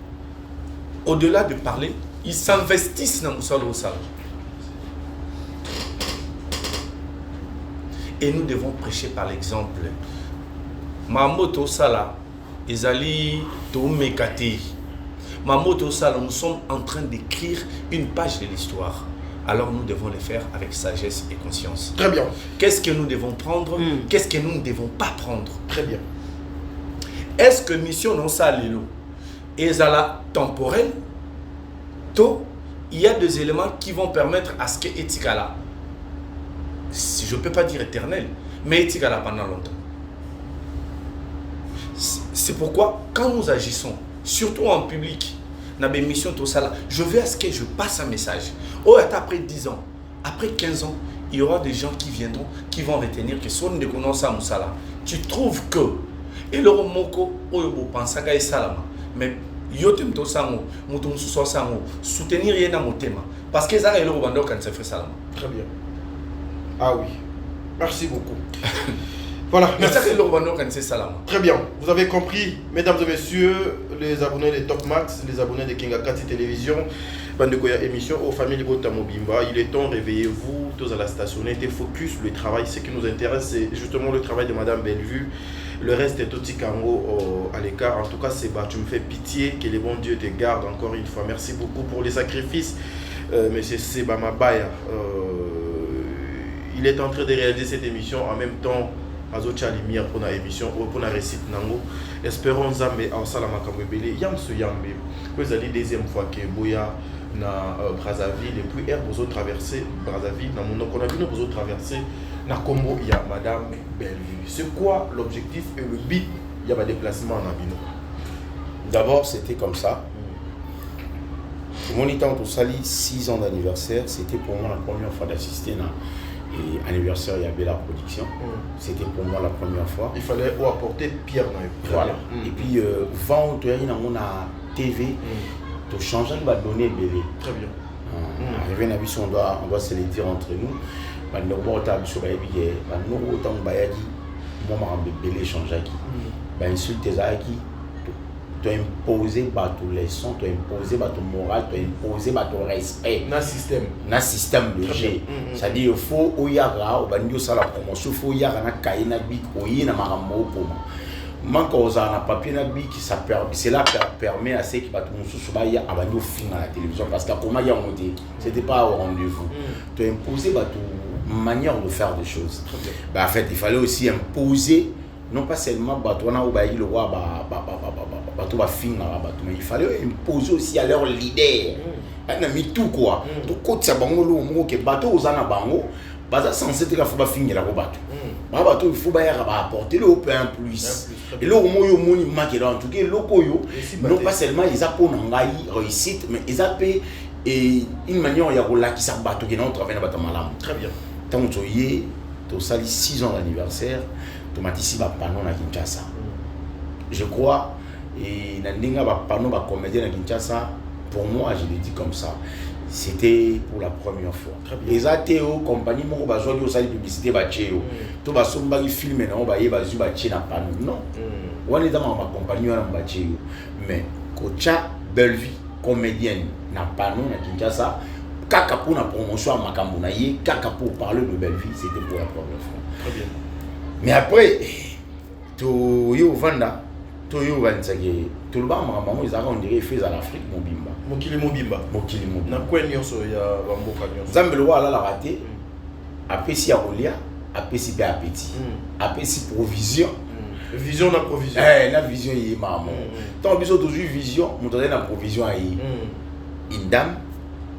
au-delà de parler, ils s'investissent dans Moussalo Salo. Et nous devons prêcher par l'exemple. Mamoto Sala, Ezali Toumekati. Mamoto Sala, nous sommes en train d'écrire une page de l'histoire. Alors nous devons le faire avec sagesse et conscience. Très bien. Qu'est-ce que nous devons prendre? Qu'est-ce que nous ne devons pas prendre? Très bien. Est-ce que mission non ça lelo ezala temporelle? Il y a des éléments qui vont permettre à ce que Etikala, je ne peux pas dire éternel, mais Etikala pendant longtemps. C'est pourquoi quand nous agissons, surtout en public, dans mes missions, tout ça là, je veux à ce que je passe un message. Oh, après 10 ans, après 15 ans, il y aura des gens qui viendront, qui vont retenir que son de connaissance à Moussala. Tu trouves que, et le moko, oyobo pensaka et salama, mais yotem to sango, mouton sous sango, soutenir rien à mon thème, parce que ça est le bando quand ça fait salama. Très bien. Ah oui. Merci beaucoup. Voilà. Très bien. Vous avez compris, mesdames et messieurs, les abonnés de Top Max, les abonnés de Kingakati Télévision, Bandekoya émission aux familles Bota Mobimba. Il est temps, réveillez-vous, tous à la station, mettez focus, le travail. Ce qui nous intéresse, c'est justement le travail de Madame Bellevue. Le reste est Toti Kango à l'écart. En tout cas, c'est tu me fais pitié, que les bons dieux te gardent encore une fois. Merci beaucoup pour les sacrifices, Monsieur Seba Mabaya. Il est en train de réaliser cette émission en même temps. Azocha lumière pour la émission ou pour la récite nango. Espérons Zambe en salama kamebele yam so yambe. Vous allez deuxième fois que Boya na Brazzaville et puis air vous traverser Brazzaville na mon on a vu nous traverser na Congo il y a Madame Bellevue. C'est quoi l'objectif et le but il y a un déplacement en Abino? D'abord c'était comme ça. Mon étant au Sali 6 ans d'anniversaire, c'était pour moi la première fois d'assister à et anniversaire, il y avait la production. C'était pour moi la première fois. Il fallait apporter Pierre. Voilà. Et puis, vent, tu as une TV, tu changes de donner bébé. Très bien. Arrivé à on doit se le dire entre nous. Nous avons bébé changer qui. Insulte qui. Tu as imposé ton leçon, tu as imposé ton moral, tu as imposé ton respect. Na système de G. C'est-à-dire il faut oyara, au bandio ça la promotion, il faut oyara na kaina bik, oyina marambo pour moi. Manque aux na papier na bik, ça permet, cela permet à ceux qui battent mon sous-soba ya à bandio film à la télévision parce qu'à comment y a monté, c'était pas au rendez-vous. Tu as imposé ton manière de faire des choses. En fait, il fallait aussi imposer non pas seulement batona ou baï le roi bateau va finir mais il fallait imposer aussi à leur leader. On a mis tout quoi. Tout côté ça bango lo que bateau aux ana bango, baza censé être faut pas finir la bateau. Bateau il faut ba apporter le peu en plus. Et là au moins yo moni marqué en tout cas lokoyo non pas seulement ils a pour ngai réussite mais ils a payé et une manière il y a là qui ça bateau qui non travailler na bateau malam. Très bien. Tant que tu as sali 6 ans d'anniversaire, tu m'as dit si ba panneau na Kinshasa. Je crois et Nandinga va panneau va comédien à Kinshasa. Pour moi, je l'ai dit comme ça. C'était pour la première fois. Les ATO, compagnie, mon besoin de salle publicité, bacheo. Tout va sombre film et on va y bazu baché na panneau. Non. On est dans ma compagnie, on a bacheo. Mais Kocha Bellevue, comédienne, na panneau na Kinshasa. Kaka pour la promotion à Makambunaye, kaka pour parler de Bellevue, c'était pour la première fois. Très bien. Mais après, tout yo vanda, tout yo vanzage, tout le bas maman ils ont dirait fait à l'Afrique mobimba. Mokili mobimba. Mokili mobimba. Na quoi nyonso ya bamboka nyonso. Zambelo wala la raté. Après si ya rolia, après si bien appétit. Après si provision. Vision na provision. La vision y maman. Tant biso toujours vision, mon donner la provision yi. Indam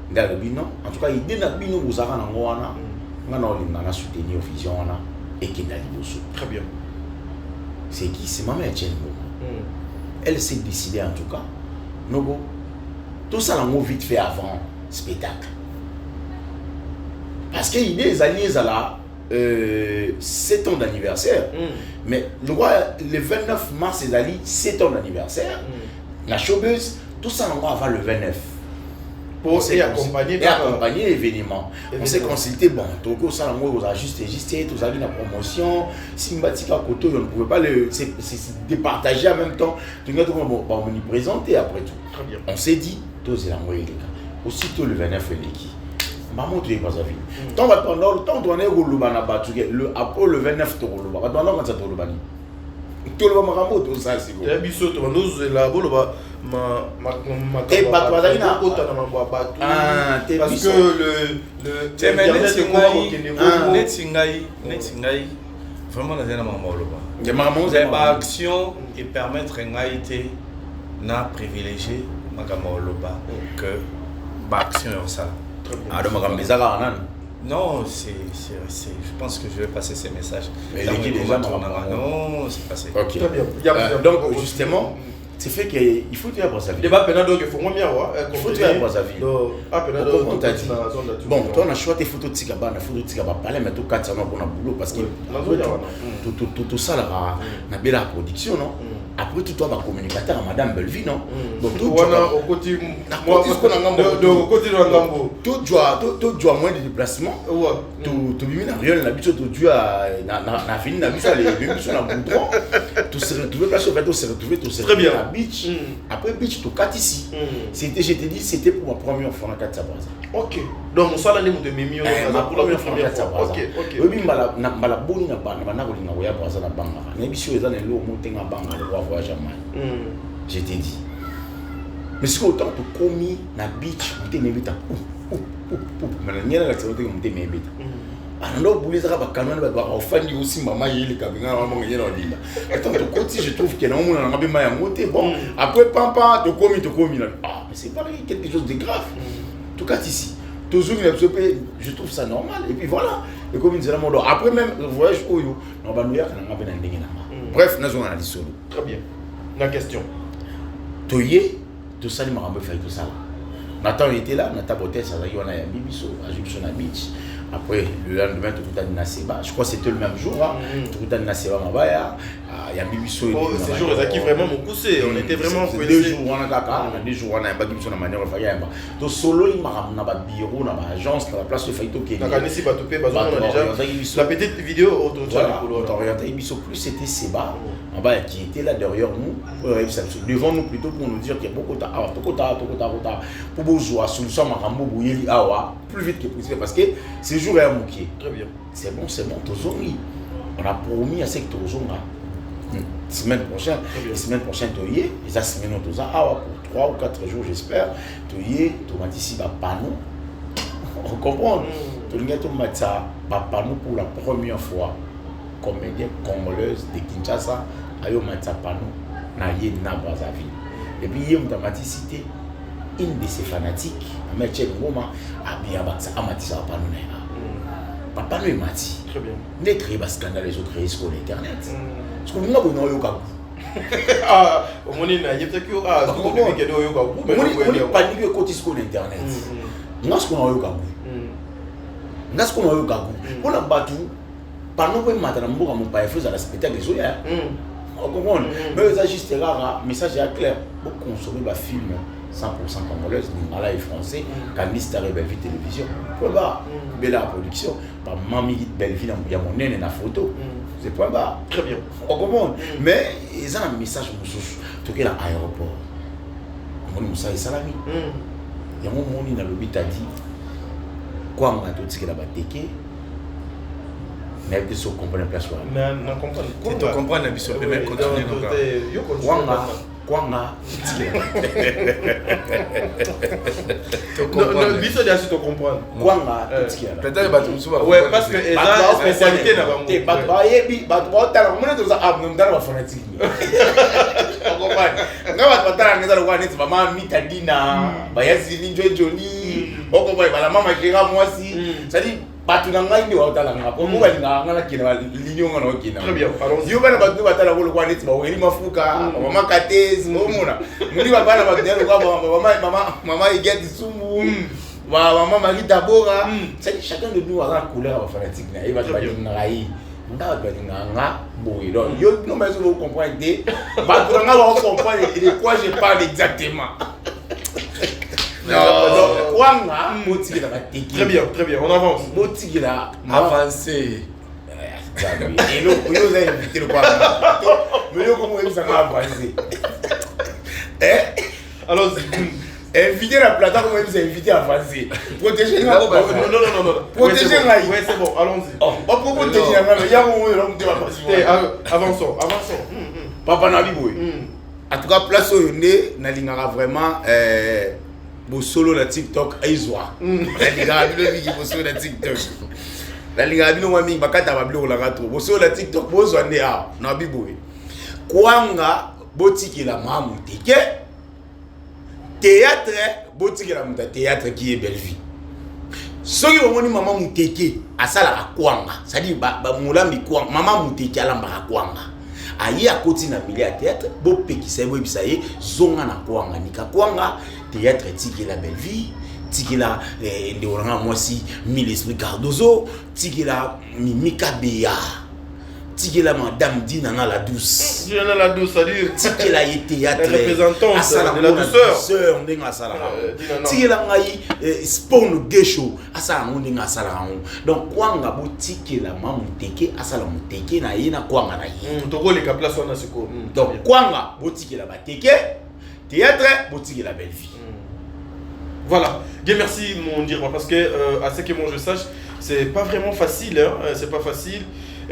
dans le bino, en tout cas il dit na bino vous avez na ngwana. Ngana olinga na soutenir vision na et qui n'a liboso. Très bien. C'est qui? C'est maman Etienne. Elle s'est décidée en tout cas. Nogo, tout ça l'a vite fait avant le spectacle. Parce qu'il y a des alliés à la 7 ans d'anniversaire. Mais je crois le 29 mars, c'est alliés 7 ans d'anniversaire. La showbiz, tout ça l'a avant le 29. Pour accompagner l'événement. On s'est consulté, bon, Togo, ça, on a juste tout ça, la promotion. Si on bâtit à côté, on ne pouvait pas le départager en même temps. On y présenter après tout. On s'est dit, tous les moyens, les gars. Aussitôt le 29 l'équipe. Maman, tu es pas à vie. Tant que pendant le temps, on est au Lubana, après le 29, tu es au Lubana. Pendant quand tu es au Lubani. Tout le monde m'a tout ça, c'est bon. Et puis, surtout, nous, là, parce que vraiment la action et permettre na privilégié que action ça. Non, je pense que je vais passer ces messages. Mais déjà non, c'est passé. Ok. Donc justement, c'est fait qu'il faut tuer à Brazzaville. Débat pénal donc il faut moins bien il faut tuer à Brazzaville. Bon, toi on a choisi des photos de Tigaba, des photos de Tigaba parler mais tout cas ça n'a pas boulot parce que tout ça là na belle production non. Après tout toi va communicateur à madame Bellevue non. Donc tout au côté moi de côté de Ngambo. Tout doit moins de déplacement. Tout bien na rien l'habitude tout doit na fini na biso les même sur la boudron. Tout se retrouver place fait tout se retrouver tout se très bien. Beach. Après beach tout 4 ici. C'était je t'ai dit c'était pour ma première fois dans 4 Braza. OK. Donc ça l'année de Mimi ma première fois dans 4 Braza. Oui mbala boni na bana ko linga ya Braza na banga. Na biso eza na lo motenga banga le voyage à Mali. Je t'ai dit. Mais ce autant tu commis na beach tu n'évita. Mais la la tu n'évita. Alors, vous avez un canon de aussi maman il est cabinets attends je trouve que non on a bien monté bon après pampa de commis ah mais c'est pas quelque chose de grave tout cas ici toujours je trouve ça normal et puis voilà et comme c'est la mode après même le voyage où on va nous dire qu'on a bien un bref nous on a dit solo très bien la question toyé tout ça il m'a fait tout ça Nathan était là Nathan Botel ça y on a un bibiso à Jupson à beach. Après, le lendemain, tout le Naseba. Je crois que c'était le même jour. Tout le Naseba Mabaya. Il y a Bibiso. Ces jours qui vraiment m'ont poussé. On était vraiment pressés. 2 jours, on a 2 jours, on a un bagage sur la manière de faire. Donc, solo, il m'a ramené dans le bureau, dans l'agence, dans la place de Faito Kenya. La petite vidéo autour de ça. Bibiso plus c'était Seba. Qui était là derrière nous, devant nous plutôt pour nous dire qu'il y a beaucoup de temps. Pour vous jouer à solution, plus vite que possible parce que ces jours est mouqué. Très bien. C'est bon, Tozongi. On a promis à ce que Tozonga. Semaine prochaine, tu y ça semaine pour 3 ou 4 jours, j'espère. Tu y es, tu m'as dit si panneau. On comprend. Tu as panneau pour la première fois. Comédienne congolaise de Kinshasa, ayo matsa panneau na ye na Brazzaville. Et puis il m'a cité une de ses fanatiques, mais Tchèque Ngoma a bien battu Amati ça pas nous. Papa nous mati. Très bien. Ne créer un scandale les autres créer sur internet. Parce que nous avons eu ah, on est là, il y a peut-être que ah, tout le monde qui est au yoga. On est paniqué côté sur internet. Nous ce qu'on a eu Gabou. Nous ce qu'on a eu Gabou. On a battu pendant que maintenant on mon père faisait la spectacle des oeufs. On comprend. Mais ça juste rare, message est clair. Pour consommer ma film 100% congolaise, Lingala et français, Canista et Belleville Télévision. Point barre. Bella Production, par Mamie Belleville, il y a mon nez et la photo. C'est point barre. Très bien. On comprend. Mais ils ont un message pour tout qui est à l'aéroport. On dit ça et salami. Il y a un moment où il a le but à dire quoi on a tout ce qu'il a batté. Mais il faut comprendre la place. Non, comprendre. Tu comprends la mission, mais continuer donc. Kwanga. Non, biso dia si tu comprendre. Kwanga. Peut-être ba tu souvent. Ouais, parce que eza spécialité na bango. Te ba ba yebi, ba ba tala mona to za ab ndala ba fanatique. On comprend. Ngaba tala ngeza lo kwani mama mitadina, ba yasi ninjo joli. On comprend ba la mama kira mwasi. Ça dit batu na ngai ndio watala ngapo mo bali ngala kina linyo ngana okina. Très bien. Alors yo bana batu batala ko kwani ba weli mafuka, mama katezi, omona. Muri ba bana batela ko mama igeti sumu. Maman Marita Bora, c'est chacun de nous a la couleur fanatique. Il va te dire ngai. Nga ba nganga boy. Donc yo non mais vous comprenez. Ba tu nga va comprendre de quoi je parle exactement. Non, Kwanga, Motigi la batiki. Très bien, on avance. Motigi la avancé. Et nous vous avez invité le Kwanga. Mais yo comment vous avez avancé? Inviter la plateforme, comment vous avez invité à avancer? Protéger la non. Protéger la ouais, c'est bon, allons-y. Oh, pas pour protéger la il y a un moment où on va passer. Avançons. Papa Nabi Boy. En tout cas, place où on est, Nalingara vraiment. Bo solo na TikTok aizwa. La liga bino bigi bo solo na TikTok. La liga bino wa mingi bakata ba blo la ratro. Bo solo na TikTok bo zo ande a na biboy. Kwanga botiki la mamu teke. Théâtre botiki la muta théâtre qui est Belleville. Soki bo moni mama muteke asala ka kwanga. Ça dit ba mulambi kwanga mama muteke alamba ka kwanga. Ayi akoti na milieu théâtre bo pekisa bo bisaye zonga na kwanga nika kwanga théâtre tiki la Belleville tiki la ndeoranga mwasi mille esprit Cardozo tiki la Mimika Beya tiki la madame Dina na la douce Dina la douce ça dire tiki la théâtre représentante de la douceur ndenga sala tiki la ngai spawn gesho asala ndenga sala donc kwanga bo tiki la mamu teke asala muteke na yina kwanga na yi toko le ka place wana siko donc kwanga bo tiki la bateke théâtre boutique la Belleville. Voilà. Bien merci mon dire parce que à ce que moi je sache, c'est pas vraiment facile c'est pas facile.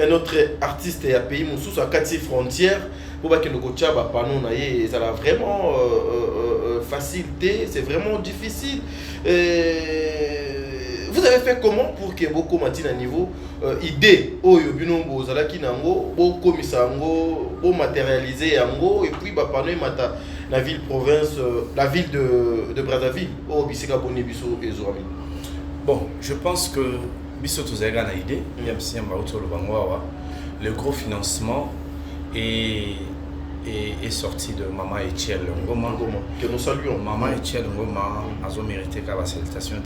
Un autre artiste est à pays Moussous à 4 frontières pour que le coach ba panon naie ça a vraiment facilité, c'est vraiment difficile. Vous avez fait comment pour que beaucoup matin à niveau idée oyo bino bozalaki nango bo komisa ngo bo matérialiser yango et puis ba panon mata la ville province la ville de Brazzaville au bisika boni biso ezorami. Bon, je pense que biso tozaga na idée même si on va autour le bangwa le gros financement est sorti de Maman Etiel Ngoma que nous saluons. Maman Etiel Ngoma a mérité la salutation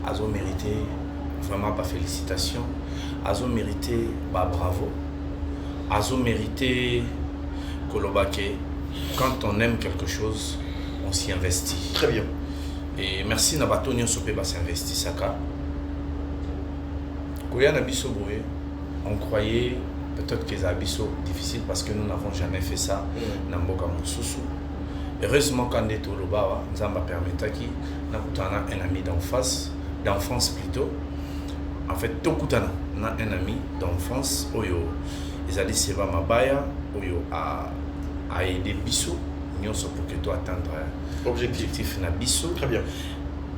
a mérité vraiment pas félicitations a mérité bravo a mérité kolobake. Quand on aime quelque chose, on s'y investit. Très bien. Et merci Nabato Nyosopé va s'investir Saka. Koya Nabiso Boé, on croyait peut-être que c'est Abisso difficile parce que nous n'avons jamais fait ça. Namboka Moussoussou. Heureusement quand on est au Lobawa, nous avons permis qui nakutana un ami d'enfance plutôt. En fait, Tokutana, on a un ami d'enfance. Oyo, ils allaient se voir Mabaya, Oyo à aider Bissou, nous sommes pour que tu atteindre objectif na Bissou. Très bien.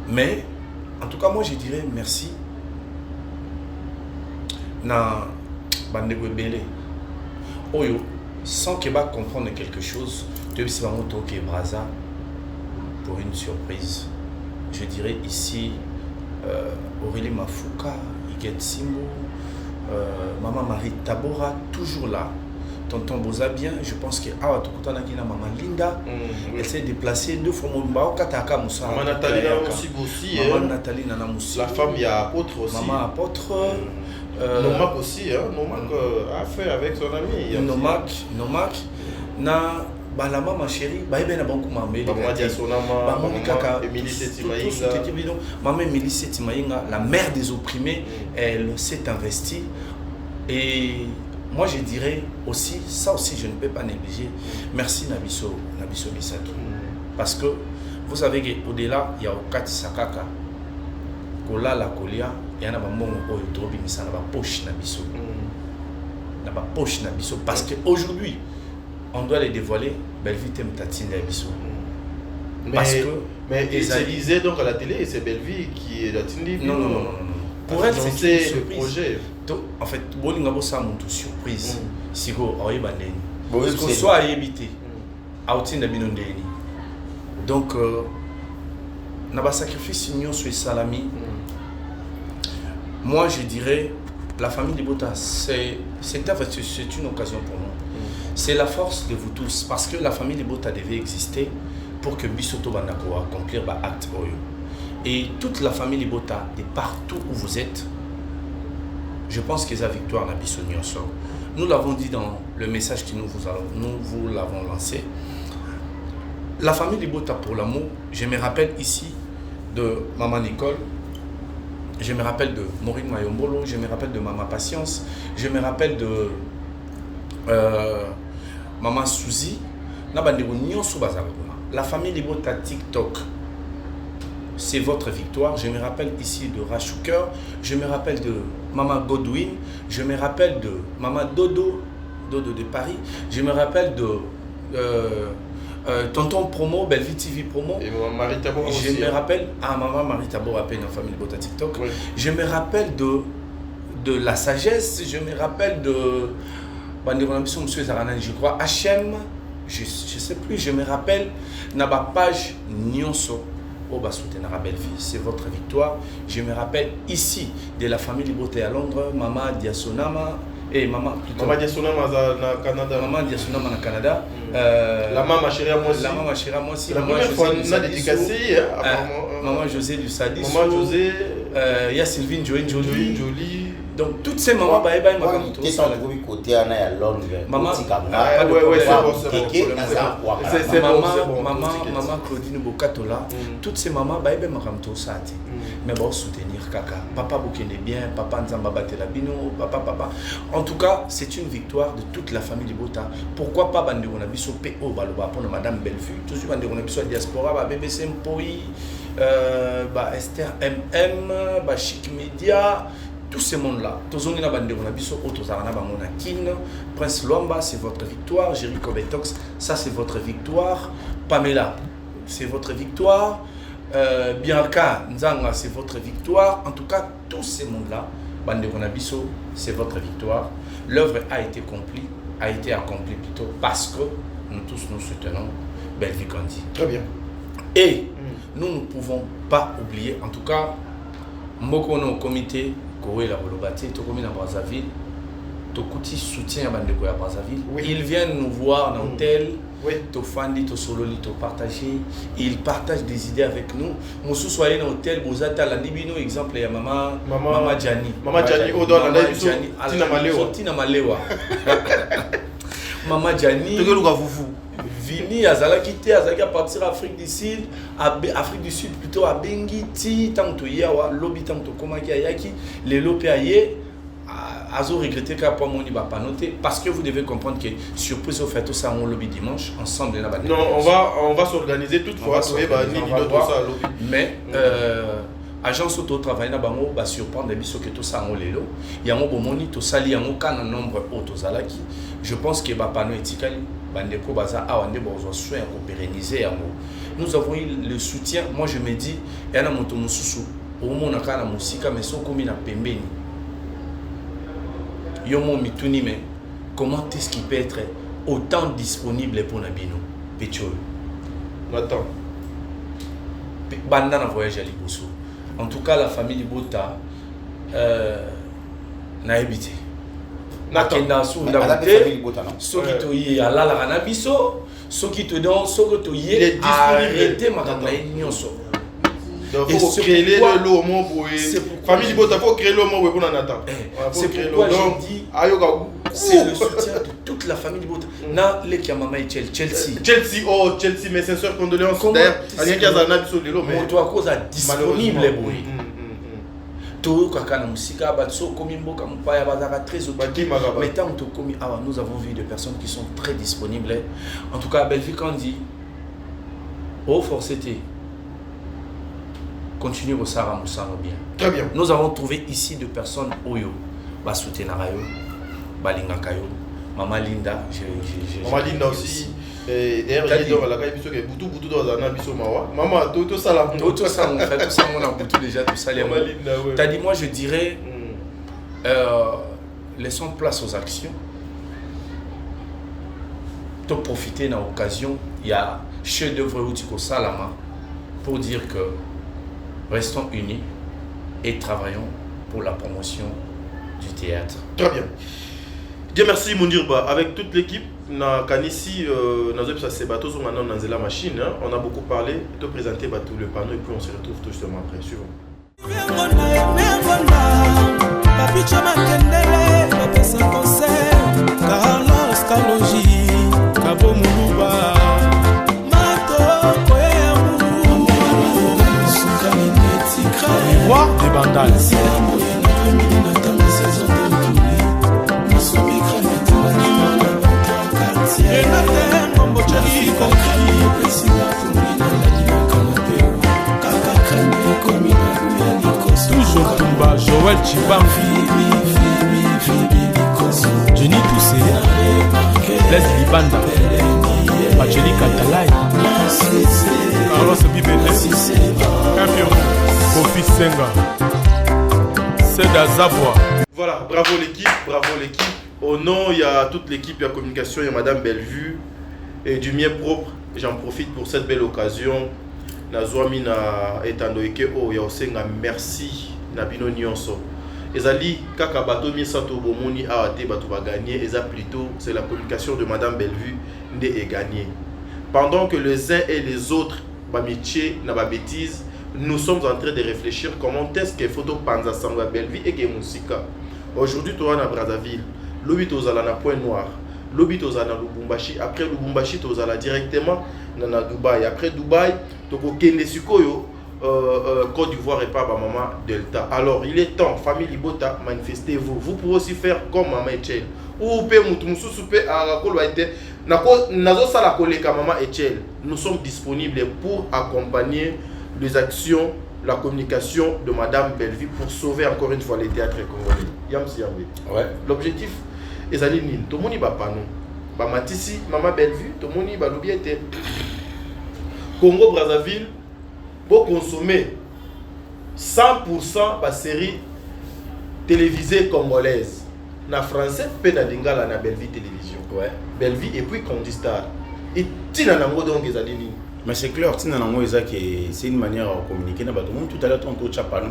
Mais en tout cas, moi je dirais merci na Bandego Belé. Oyo sans que va comprendre quelque chose, tu sais vraiment que Braza pour une surprise. Je dirais ici Aurélie Mafuka, Iguet Simbo, Maman Marie Tabora, toujours là. Tonton Boza bien, je pense que Maman Linda, elle s'est déplacée 2 fois. Maman Nathalie aussi. Maman Nathalie Nana Moussi. La femme, il y a Apôtre aussi. Maman Apôtre. Nomak aussi, hein. Nomak a fait avec son ami. Nomak. Na Balama ma chérie, na banku mamé. Maman Diasonama, Maman Émilie Setimaïnga. Maman Émilie Setimaïnga, la mère des opprimés, elle s'est investie. Et moi je dirais aussi, ça aussi je ne peux pas négliger, merci Nabiso Bisaki. Parce que vous savez qu'au-delà, il y a Okati Sakaka, Kola la Kolia, il y a un moment où il y a une poche Nabiso. Parce qu'aujourd'hui, on doit les dévoiler, Belleville t'aime tatine Nabiso. Mais il se disait donc à la télé, c'est Belleville qui est la tine. Non. Pour elle, c'est le projet. En fait, Bolinga ça monte surprise. Si vous avez bandeni, parce qu'on soit à éviter, outing d'abinondeni. Donc, naba sacrifice union sur salami. Moi, je dirais, la famille de Bota, c'est une occasion pour nous. C'est la force de vous tous, parce que la famille de Bota devait exister pour que Bisoto Banako accomplir l'acte Oyo. Et toute la famille de Bota, de partout où vous êtes, je pense que c'est la victoire na biso nyonso. Nous l'avons dit dans le message que nous vous l'avons lancé. La famille de Bota pour l'amour, je me rappelle ici de Maman Nicole, je me rappelle de Maureen Mayombolo, je me rappelle de Maman Patience, je me rappelle de Maman Suzy. La famille de Bota TikTok, c'est votre victoire. Je me rappelle ici de Rachouker, je me rappelle de Maman Godwin, je me rappelle de Maman Dodo de Paris, je me rappelle de Tonton Promo, Belleville TV Promo. Et Maman Marie Tabor aussi. Je me rappelle, Maman Marie Tabor a peine en famille de Bota TikTok. Oui. Je me rappelle de La Sagesse, je me rappelle de je crois HM, je ne sais plus, je me rappelle Naba page Nyonso. C'est votre victoire. Je me rappelle ici de la famille Liboté à Londres, Maman Diasonama et Maman Diasonama au Canada. Maman Diasonama au Canada. La maman chérie à moi aussi. La maman chérie à moi aussi. La première fois on a dédicacé Maman José du Sadis. Maman José. Il y a Sylvine Jolie. Donc toutes ces mamans qui sont trouvées côté à Londres. Maman Claudine Bokatola, toutes ces mamans mais bon soutenir kaka. Papa Bokene bien, papa Nzamba Batela Bino, papa. En tout cas, c'est une victoire de toute la famille de Bota. Pourquoi pas bande on a biso PO baloba pour madame Bellevue, toujours bande on a biso diaspora, BBC Mpoi, Esther MM, Chic Media. Tout ce monde-là, Prince Lomba, c'est votre victoire. Jericho Betox, ça c'est votre victoire. Pamela, c'est votre victoire. Bianca Nzanga, c'est votre victoire. En tout cas, tous ces mondes-là, c'est votre victoire. L'œuvre a été accomplie plutôt parce que nous tous nous soutenons Belleville Kandi. Très bien. Et nous ne pouvons pas oublier, en tout cas, Mokono comité. Koé la Bolobati, Tokomi na Brazzaville, Tokuti soutient à Bandeko à Brazzaville. Oui. Ils viennent nous voir dans l'hôtel, Tofandi, Tosololi, Topartager. Ils partagent des idées avec nous. Moussou soyez dans l'hôtel, Bozata, la Nibino, exemple, il y a Maman Djani. Maman Djani, Odo, Tina Malewa. Maman Djani. Vini Azalaki te Azalaki à partir d'Afrique du Sud, Afrique du Sud plutôt à Bengi, Ti, tant que Yawa, Lobby, tant que Komaki Ayaki, les Lopéaye, Azo regretté qu'à pas mon iba pas noté, parce que vous devez comprendre que surprise au fait tout ça on lobby dimanche ensemble de la bande. Non, on va s'organiser toutefois, mais agence auto travail na bango ba surprendre biso que tout ça on lelo, yango bomoni to sali yango kana nombre auto zalaki, je pense que ba pano etikali bandeko baza awande bozo soin ko pérenniser yango. Nous avons eu le soutien, moi je me dis yana moto mususu au mona kana musika mais soko mina pembeni. Yomo mituni mais comment est-ce qu'il peut être autant disponible pour Nabino. Pétiole. Attends. Banda na voyage à Liboso. En tout cas, la famille Libota n'a habité. Nakenda sou ndabute. Ceux qui te y a la ranabiso, ceux qui te donnent, ceux qui te y est arrêté makamba nyonso. Il faut créer le lot pour famille Libota, faut créer le mot pour Nathan. C'est pourquoi je dis c'est le soutien de toute la famille Libota. Na le qui a maman Chelsea. Chelsea, mes sincères condoléances. D'ailleurs, rien qui a un abisso de l'eau, mais toi cause à disponible boy. Tout kaka na musika batso komi mboka mpaya bazaka très occupé. Mais tant que komi awa, nous avons vu des personnes qui sont très disponibles. En tout cas, Belle Vie Kandi, oh forceté. Continue au Sarah Moussaro bien. Très bien. Nous avons trouvé ici des personnes Oyo, Basutenarayo, Balingakayo, Maman Linda. Maman Linda aussi. D'ailleurs, il y a la caille qui est Boutou dans un abisso Mawa. Maman, tout ça là. Tout ça, on fait tout ça, on a Boutou déjà, tout ça. Maman Linda, oui. T'as dit, moi je dirais, laissons place aux actions. Tu profiter de l'occasion, il y a chef-d'œuvre Outiko Salama pour dire que restons unis et travaillons pour la promotion du théâtre. Très bien. Dieu merci Moundirba. Avec toute l'équipe, na Kanissi, la machine, on a beaucoup parlé, de présenter tout le panneau et puis on se retrouve tout justement après. Suivant. Des bandales. Toujours Tumba, Joël Chibam, Jenny Toussé, Leslie Banda, Macheli Katalai, Carlos Bibele, Kofi Senga, Seda Zavoie. Voilà, bravo l'équipe, bravo l'équipe. Au nom, il y a toute l'équipe, il y a communication, il y a Madame Bellevue et du mien propre. J'en profite pour cette belle occasion. Nazwami na etandoike o ya osenga merci na bino nyonso. Ezali kaka bato misato bomoni awate bato ba gagner, eza plutôt c'est la communication de Madame Bellevue nde est gagnée. Pendant que les uns et les autres ba métier na ba bêtise, nous sommes en train de réfléchir comment est-ce que photo panza sangwa Bellevue et que musika. Aujourd'hui toi na Brazzaville, lobi tozala na Point Noir. Lobi tozala na Lubumbashi, après Lubumbashi tozala directement na Dubaï. Après Dubaï, toko kende sikoyo Côte d'Ivoire et pas maman Delta. Alors, il est temps, famille Libota, manifestez-vous. Vous pouvez aussi faire comme maman Echel. Ou pe mutumsu soupe à Koloaite. Nazo sala koleka maman Echel. Nous sommes disponibles pour accompagner les actions, la communication de Madame Bellevue pour sauver encore une fois les théâtres congolais. Yamsi Yambe. Ouais. L'objectif est d'aller nil. Tout le monde va pas nous. Ba matisi maman Bellevue, tout le monde va l'oublier. Congo Brazzaville, pour consommer 100% de séries télévisées congolaises. Na français, pe na lingala na Bellevue télévision. Ouais. Bellevue et puis Condistar. Et tina nango donc ezalini. Mais c'est clair, tina nango c'est une manière à communiquer na bato. Tout à l'heure on to chapano.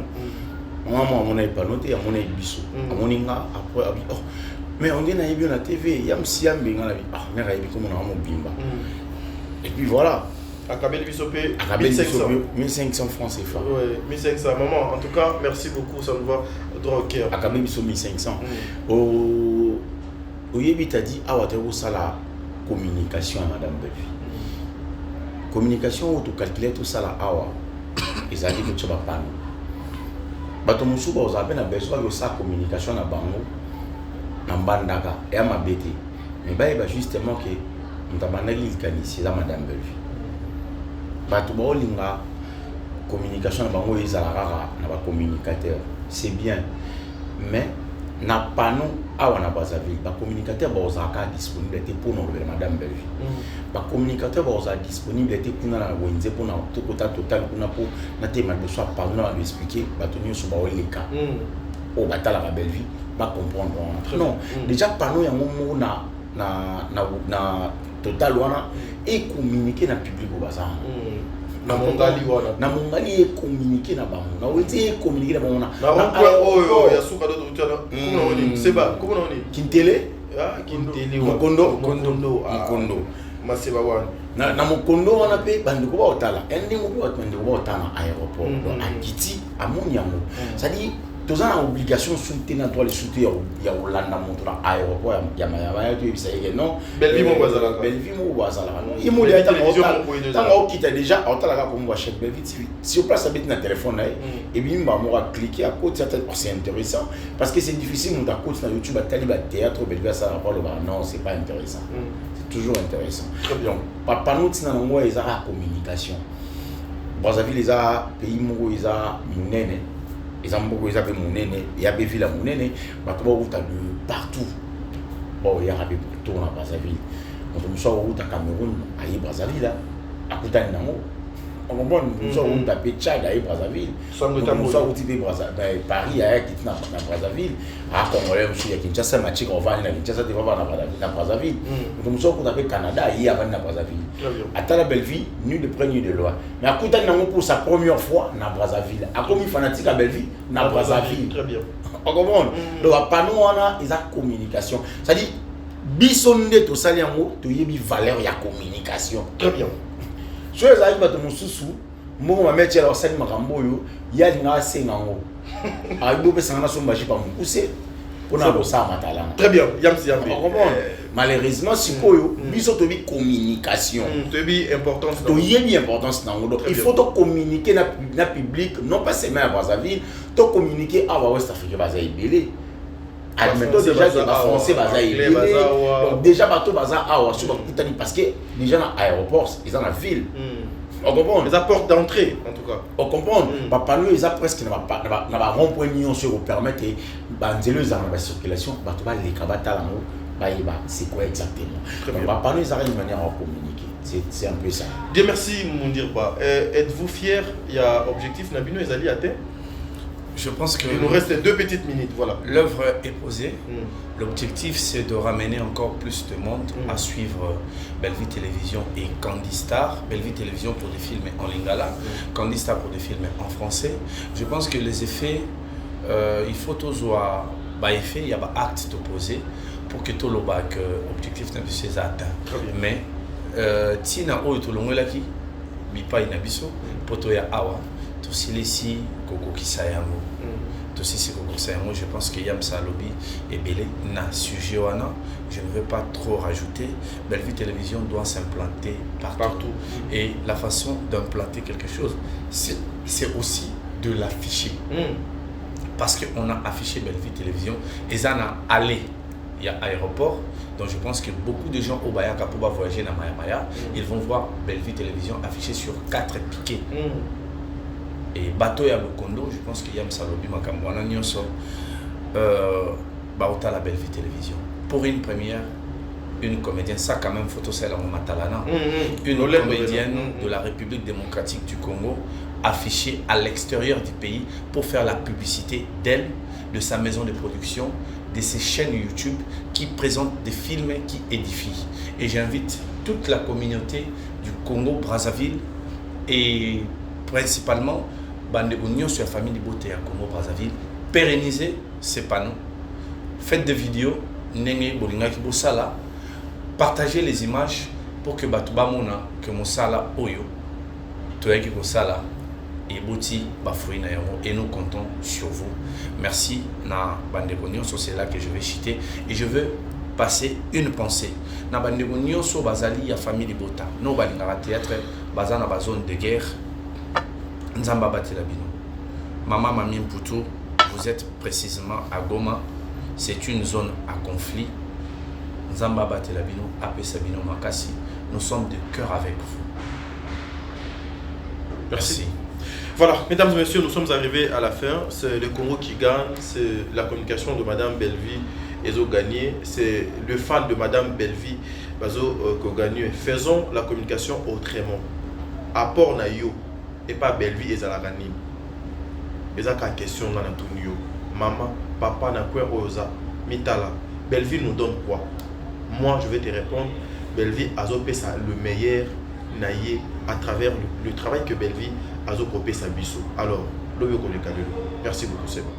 Moi on a pas noté, on a biso. On inga après oh. Mais on dit na yebi na TV, yam siam benga na bi. Ah, mais rayebi comme on a mo bimba. Et puis voilà. À Kabel Bissopé, 1500 francs CFA. Oui, 1500. Maman, en tout cas, merci beaucoup, ça nous va droit au cœur. À Kabel Bissopé, 1500. Au Yébi t'a dit, ah, tu ça la communication à Madame Bellevue. Communication, tu calcules tout ça là, ah, ils ont dit que tu vas pas nous. Bato Moussouba, vous avez besoin de ça communication à Bango, à Bandaka, et à ma bête. Mais bah, justement que nous avons dit que c'est la Madame Bellevue. Bato bolinga communication na bango ezalaka na ba communicateur c'est bien mais na panneau awa na Brazzaville ba communicateur ba ozaka disponibilité pour nous Madame Bellevue ba communicateur ba ozaka disponibilité pour na wenze pour na tokota total pour na pour na tema de soit par nous à expliquer bato nyonso ba oleka o batala ba Bellevue ba comprendre non déjà panneau ya momo na na total wana et communiquer na public au bazar na mongali wana na mongali et communiquer na bango na weti communiquer na bango na ya suka do tana comment on dit c'est pas comment on dit Kintele Kintele Mokondo Maseba wana na Mokondo wana pe bandeko ba otala ende mo pe bandeko ba otala aéroport donc akiti amoni yango ça dit tous en obligation soutenir dans les soutenir ya Hollande montre aéroport ya Mayaba tu bisa yeke non Belleville mo bazala non il mo ya tant quitte déjà otala comme moi chef Belleville si on place habite na téléphone là et bien on va cliquer à côté c'est intéressant parce que c'est difficile mon à côté na YouTube à taliba théâtre Belleville ça rapport le non c'est pas intéressant c'est toujours intéressant donc papa nous tina ngo ils a communication Brazzaville ils a pays mo ils a munene ils ont beaucoup de monene, il y a des villes à monene, mais tu vois de partout. Bon, il y a des tours à Brazzaville. On me sort au Cameroun, à Brazzaville, à Koutanamo. On comprend, nous sommes au Tchad, à Brazzaville. Nous sommes au Paris, à Brazzaville. À Congolais, il y a Kinshasa, Machik, on va à Kinshasa, tu vas à Brazzaville. Nous sommes au Canada, il y a Brazzaville. À la Belleville, nul de près, nul de loin. Mais à Koutanamo, pour sa première fois, à Brazzaville. À comme fanatique à Belleville, à Brazzaville. Très bien. On comprend. Donc, à Panou, on a une communication. C'est-à-dire, bisonde to saliango, to yebi valeur ya communication. Très bien. So ezali bato mosusu mbongo mameti ala osali makambo oyo ya linga asenga ngo ayibo pesanga na somba jipa mukuse pona bosala matalanga. Très bien, yamsi yambi. Malheureusement sikoyo biso to bi communication. To bi importance. To yebi importance nango. Donc il faut to communiquer na public non pas seulement à Brazzaville, to communiquer à West Afrique baza ibele. Admettons déjà que les Français donc déjà bateau bazar parce que déjà dans l'aéroport ils ont la ville on comprend les apports d'entrée en tout cas on comprend papa nous ils a presque n'a pas rond-point union sur permettre banzelo dans la circulation bateau ba les kabata là ba c'est quoi exactement donc papa nous ils ont une manière à communiquer c'est un peu ça. Dieu merci mon dire pas êtes-vous fier il y a objectif Nabino Ezali atteint. Je pense que il nous reste 2 petites minutes, voilà. L'œuvre est posée. L'objectif, c'est de ramener encore plus de monde à suivre Belleville Télévision et Candy Star. Belleville Télévision pour des films en lingala, Candy Star pour des films en français. Je pense que les effets, il faut toujours effet, il y a un acte posé pour que tout le objectif ne puisse pas atteint. Mais Tina o to longo laki bipa inabiso poto ya awa to silesi koko kisayango. Je pense que Yam Salobi est belé na sujet wana. Je ne veux pas trop rajouter. Belleville Télévision doit s'implanter partout. Et la façon d'implanter quelque chose, c'est aussi de l'afficher. Parce qu'on a affiché Belleville Télévision et ça a allé. Il y a aéroport. Donc je pense que beaucoup de gens au Bayaka pour voyager dans Maya, ils vont voir Belleville Télévision affiché sur 4 piquets. Et bateau ya Mokondo, je pense qu'il y a un salobi makamwana nyonso baota la Belleville Télévision. Pour une première, une comédienne, ça quand même photo celle en Matalana, une comédienne de la République démocratique du Congo affichée à l'extérieur du pays pour faire la publicité d'elle, de sa maison de production, de ses chaînes YouTube qui présentent des films qui édifient. Et j'invite toute la communauté du Congo Brazzaville et principalement Bandegonion sur la famille de beauté à Congo Brazzaville, pérenniser ces panneaux, faites des vidéos, partagez les images pour que Batouba Mona, que mon sala Oyo, Toyaki Sala et Boti Bafouina et nous comptons sur vous. Merci na Bandegonion, c'est là que je vais citer et je veux passer une pensée. Na Bandegonion sur Bazali, la famille de Bota, nous Balingara théâtre, Bazana zone de guerre. Nzamba Batelabino. Maman Mamie Mpoutou, vous êtes précisément à Goma. C'est une zone à conflit. Nzamba Batelabino, Apé Sabino Makassi. Nous sommes de cœur avec vous. Merci. Voilà, mesdames et messieurs, nous sommes arrivés à la fin. C'est le Congo qui gagne. C'est la communication de Madame Belleville Ezo gagné. C'est le fan de Madame Belleville Bazo gagné. Faisons la communication autrement. Apport Nayo. Et pas Belleville et Zalagani. Mais ça une question dans Antonio. Maman, papa n'a quoi oza. Mitala. Belleville nous donne quoi? moi je vais te répondre. Belleville Azopé, ça le meilleur naïe à travers le travail que Belleville Azopé Sabiso. Alors, merci beaucoup, c'est bon.